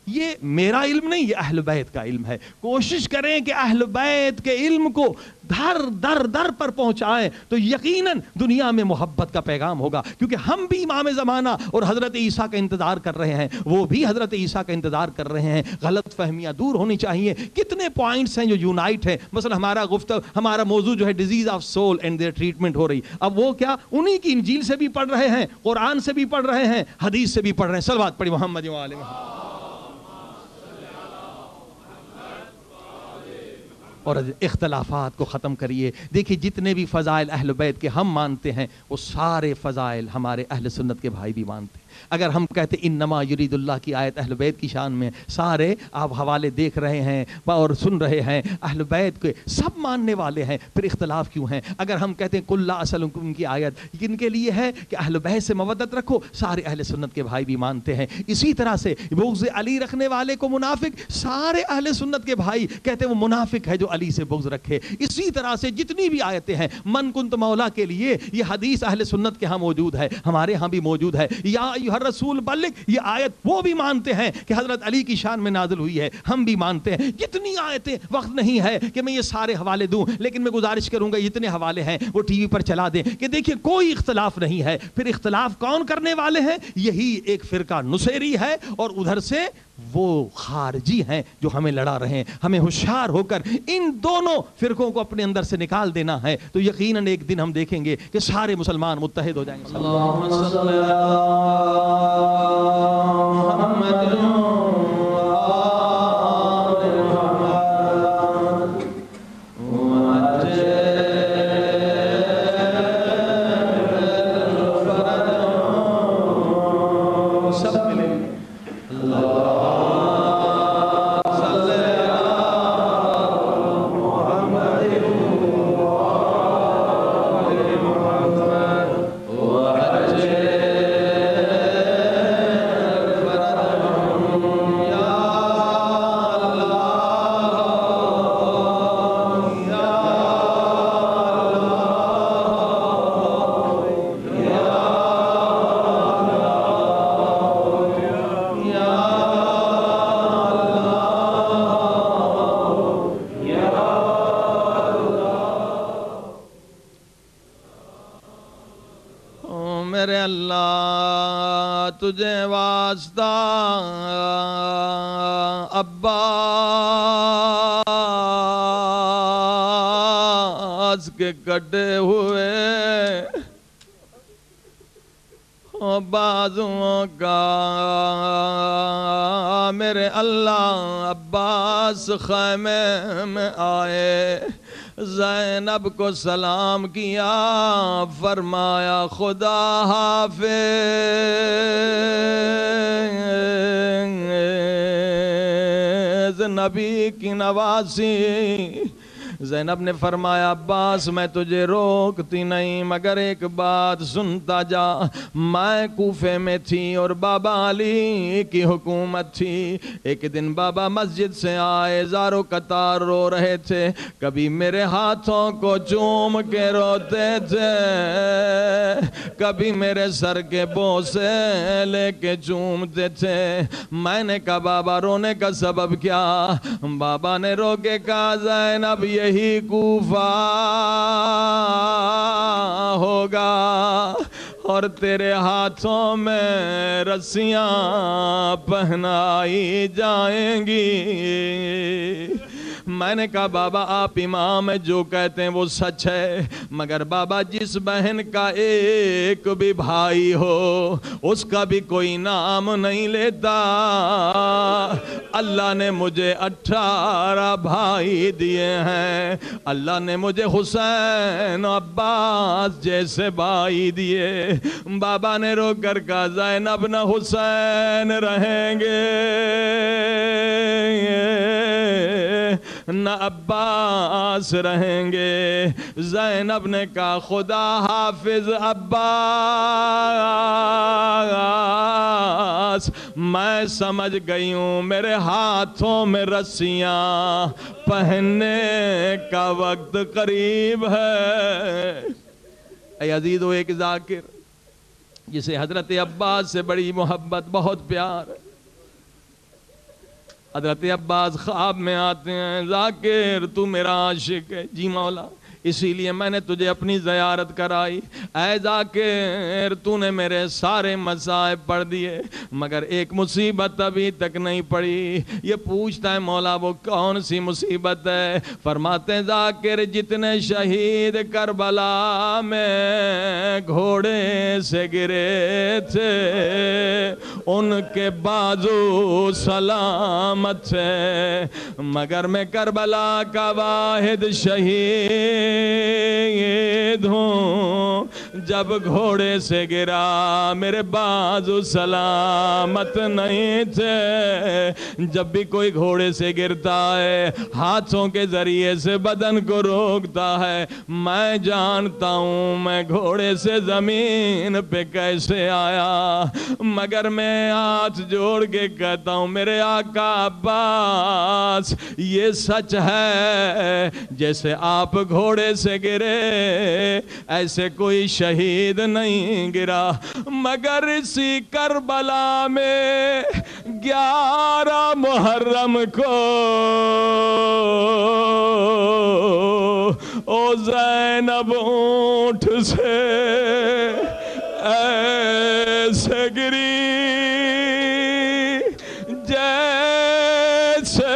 یہ میرا علم نہیں، یہ اہل بیت کا علم ہے۔ کوشش کریں کہ اہل بیت کے علم کو در پر پہنچائیں تو یقیناً دنیا میں محبت کا پیغام ہوگا، کیونکہ ہم بھی امام زمانہ اور حضرت عیسیٰ کا انتظار کر رہے ہیں، وہ بھی حضرت عیسیٰ کا انتظار کر رہے ہیں۔ غلط فہمیاں دور ہونی چاہیے۔ کتنے پوائنٹس ہیں جو یونائٹ ہیں، مثلا ہمارا موضوع جو ہے diseases of soul and their treatment ہو رہی، اب وہ کیا انہی کی انجیل سے بھی پڑھ رہے ہیں، قرآن سے بھی پڑھ رہے ہیں، حدیث سے بھی پڑھ رہے ہیں۔ صلوات پڑھی محمد و آل محمد۔ اور اختلافات کو ختم کریے۔ دیکھیے جتنے بھی فضائل اہل بیت کے ہم مانتے ہیں، وہ سارے فضائل ہمارے اہل سنت کے بھائی بھی مانتے ہیں۔ اگر ہم کہتے انما یرید اللہ کی آیت اہل بیت کی شان میں، سارے آپ حوالے دیکھ رہے ہیں اور سن رہے ہیں، اہل بیت کے سب ماننے والے ہیں، پھر اختلاف کیوں ہیں؟ اگر ہم کہتے ہیں کل لا اسلکم کی آیت کن کے لیے ہے کہ اہل بیت سے مودت رکھو، سارے اہل سنت کے بھائی بھی مانتے ہیں۔ اسی طرح سے بغض علی رکھنے والے کو منافق، سارے اہل سنت کے بھائی کہتے ہیں وہ منافق ہے جو علی سے بغض رکھے۔ اسی طرح سے جتنی بھی آیتیں ہیں من کنت مولا کے لیے، یہ حدیث اہل سنت کے ہاں موجود ہے، ہمارے ہاں بھی موجود ہے۔ یا ایھا الرسول بلغ، یہ آیت وہ بھی مانتے ہیں کہ حضرت علی کی شان میں نازل ہوئی ہے، ہم بھی مانتے ہیں۔ جتنی آیتیں، وقت نہیں ہے کہ میں یہ سارے حوالے دوں، لیکن میں گزارش کروں گا جتنے حوالے ہیں وہ ٹی وی پر چلا دیں کہ دیکھیں کوئی اختلاف نہیں ہے۔ پھر اختلاف کون کرنے والے ہیں؟ یہی ایک فرقہ نصیری ہے، اور ادھر سے وہ خارجی ہیں جو ہمیں لڑا رہے ہیں۔ ہمیں ہوشیار ہو کر ان دونوں فرقوں کو اپنے اندر سے نکال دینا ہے، تو یقیناً ایک دن ہم دیکھیں گے کہ سارے مسلمان متحد ہو جائیں گے۔ اللہم صلی علی محمد میرے اللہ تجھے واسطہ عباس کے کٹے ہوئے بازوؤں کا میرے اللہ عباس خیمے میں آئے زینب کو سلام کیا فرمایا خدا حافظ نبی کی نواسی زینب نے فرمایا عباس میں تجھے روکتی نہیں مگر ایک بات سنتا جا میں کوفے میں تھی اور بابا علی کی حکومت تھی ایک دن بابا مسجد سے آئے زارو قطار رو رہے تھے کبھی میرے ہاتھوں کو چوم کے روتے تھے کبھی میرے سر کے بوسے لے کے چومتے تھے میں نے کہا بابا رونے کا سبب کیا بابا نے رو کے کہا زینب یہی کوفہ ہوگا اور تیرے ہاتھوں میں رسیاں پہنائی جائیں گی میں نے کہا بابا آپ امام ہیں جو کہتے ہیں وہ سچ ہے مگر بابا جس بہن کا ایک بھی بھائی ہو اس کا بھی کوئی نام نہیں لیتا اللہ نے مجھے 18 بھائی دیے ہیں اللہ نے مجھے حسین عباس جیسے بھائی دیے بابا نے رو کر کہا زینب نہ حسین رہیں گے نہ عباس رہیں گے زینب نے کہا خدا حافظ عباس میں سمجھ گئی ہوں میرے ہاتھوں میں رسیاں پہننے کا وقت قریب ہے اے عزیزو ایک ذاکر جسے حضرت عباس سے بڑی محبت بہت پیار حضرت عباس خواب میں آتے ہیں ذاکر تو میرا عاشق ہے جی مولا اسی لیے میں نے تجھے اپنی زیارت کرائی اے ذاکر تو نے میرے سارے مصائب پڑھ دیے مگر ایک مصیبت ابھی تک نہیں پڑی یہ پوچھتا ہے مولا وہ کون سی مصیبت ہے فرماتے ہیں ذاکر جتنے شہید کربلا میں گھوڑے سے گرے تھے ان کے بازو سلامت تھے مگر میں کربلا کا واحد شہید ہوں جب گھوڑے سے گرا میرے بازو سلامت نہیں تھے جب بھی کوئی گھوڑے سے گرتا ہے ہاتھوں کے ذریعے سے بدن کو روکتا ہے میں جانتا ہوں میں گھوڑے سے زمین پہ کیسے آیا مگر میں ہاتھ جوڑ کے کہتا ہوں میرے آقا عباس یہ سچ ہے جیسے آپ گھوڑے سے گرے ایسے کوئی شہید نہیں گرا مگر اسی کربلا میں 11 محرم کو او زینب اونٹ سے ایسے گری جیسے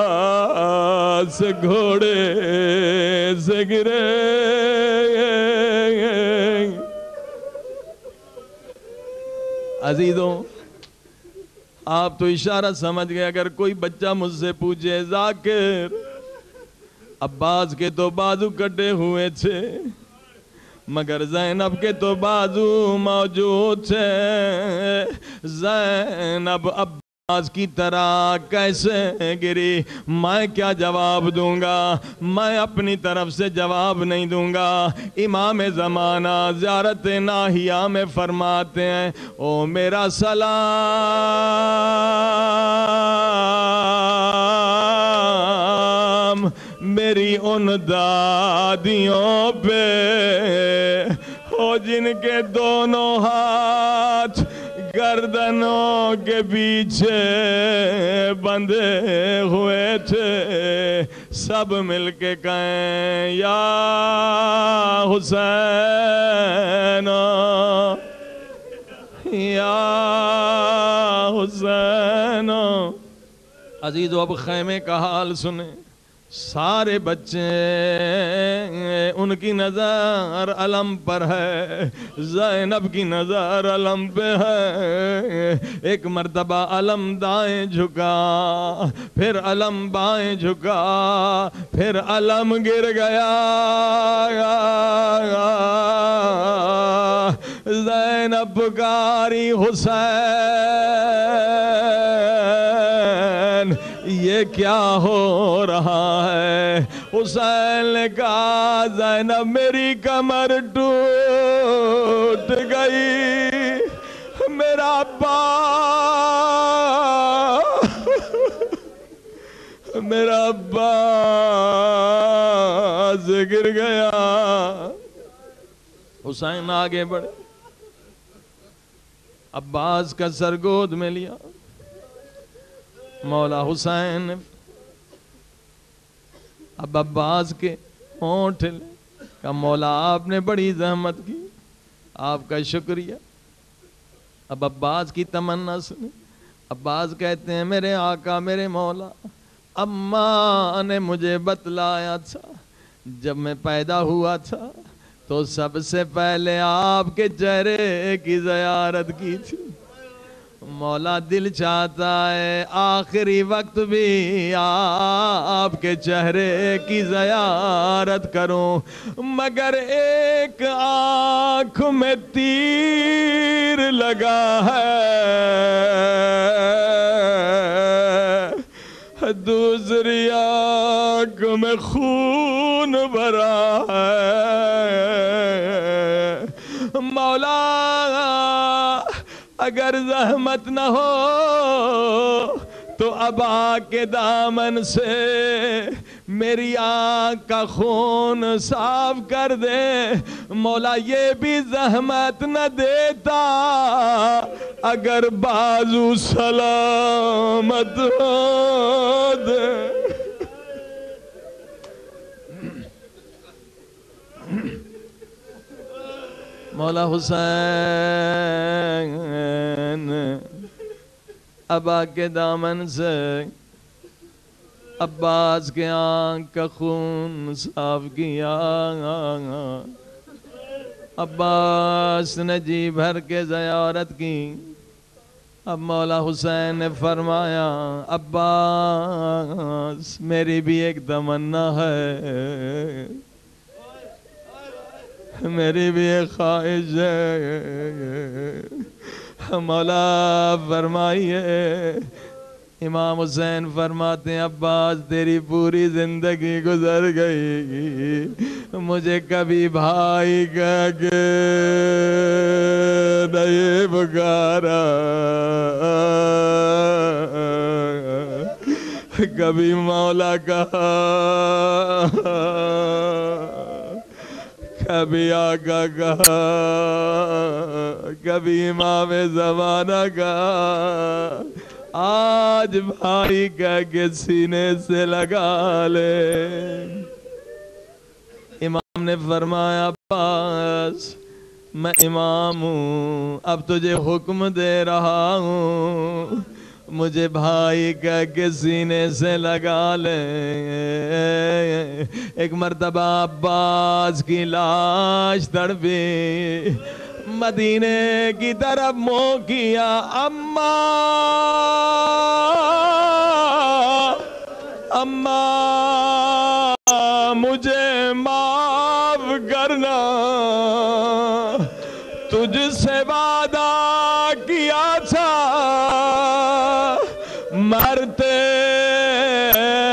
عباس گھوڑے سے گرے عزیزوں آپ تو اشارہ سمجھ گئے اگر کوئی بچہ مجھ سے پوچھے ذاکر عباس کے تو بازو کٹے ہوئے تھے مگر زینب کے تو بازو موجود تھے زینب عباس کی طرح کیسے گری میں کیا جواب دوں گا میں اپنی طرف سے جواب نہیں دوں گا امام زمانہ زیارت ناہیہ میں فرماتے ہیں او میرا سلام میری ان دادیوں پہ ہو جن کے دونوں ہاتھ گردنوں کے پیچھے بندھے ہوئے تھے سب مل کے کہیں یا حسین یا حسین۔ عزیزو اب خیمے کا حال سنیں، سارے بچے ان کی نظر علم پر ہے، زینب کی نظر علم پہ ہے۔ ایک مرتبہ علم دائیں جھکا، پھر علم بائیں جھکا، پھر علم گر گیا۔ زینب پکاری حسین، یہ کیا ہو رہا ہے؟ حسین نے کہا زینب میری کمر ٹوٹ گئی، میرا ابا گر گیا۔ حسین آگے بڑھے، عباس کا سر گود میں لیا، مولا حسین نے اب عباس کے ہونٹ لے، کہا مولا آپ نے بڑی زحمت کی، آپ کا شکریہ۔ اب عباس کی تمنا سنیں، عباس کہتے ہیں میرے آقا میرے مولا، اماں نے مجھے بتلایا تھا جب میں پیدا ہوا تھا تو سب سے پہلے آپ کے چہرے کی زیارت کی تھی۔ مولا دل چاہتا ہے آخری وقت بھی آپ کے چہرے کی زیارت کروں، مگر ایک آنکھ میں تیر لگا ہے، دوسری آنکھ میں خون بھرا ہے۔ مولا اگر زحمت نہ ہو تو ابا کے دامن سے میری آنکھ کا خون صاف کر دے۔ مولا یہ بھی زحمت نہ دیتا اگر بازو سلامت ہو دے۔ مولا حسین ابا کے دامن سے عباس کے آنکھ کا خون صاف کیا۔ عباس نے جی بھر کے زیارت کی۔ اب مولا حسین نے فرمایا عباس میری بھی ایک تمنا ہے، میری بھی ایک خواہش ہے۔ مولا فرمائیے۔ امام حسین فرماتے ہیں عباس تیری پوری زندگی گزر گئی، مجھے کبھی بھائی کہہ کے نہیں پکارا، کبھی مولا کہا، کبھی آقا کہا، کبھی امام زمانہ کہا، آج بھائی کہہ کے سینے سے لگا لے۔ امام نے فرمایا عباس میں امام ہوں، اب تجھے حکم دے رہا ہوں، مجھے بھائی کہہ کے سینے سے لگا لے۔ ایک مرتبہ عباس کی لاش تڑپی، مدینے کی طرف منہ کیا، اماں مجھے معاف کرنا، تجھ سے وعدہ کیا تھا مرتے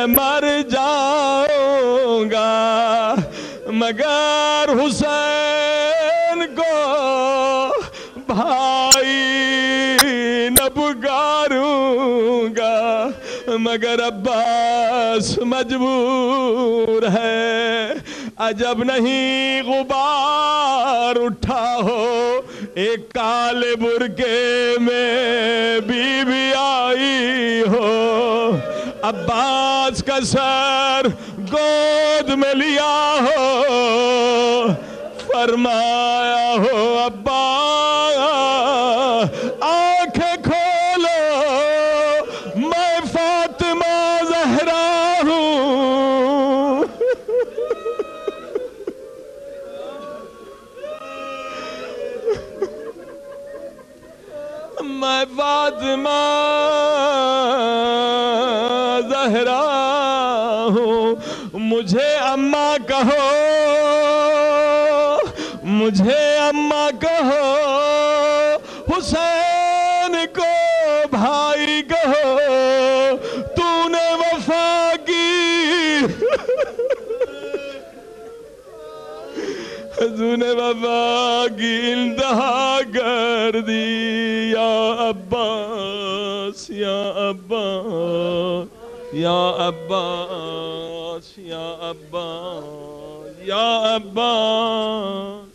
مر جاؤں گا، مگر حسین کو بھائی نہ پکاروں گا، مگر عباس مجبور ہے۔ عجب نہیں غبار اٹھا ہو ایک کالے برقعے میں بی بی آئی ہو، عباس کا سر گود میں لیا ہو فرمایا ہو ابا آنکھیں کھولو میں فاطمہ زہرا ہوں میں فاطمہ زہرا ہوں مجھے اماں کہو مجھے اماں کہو حسین کو بھائی کہو تو نے وفا کی تو نے وفا کی انتہا کر دی یا عباس یا عباس یا عباس یا عباس یا عباس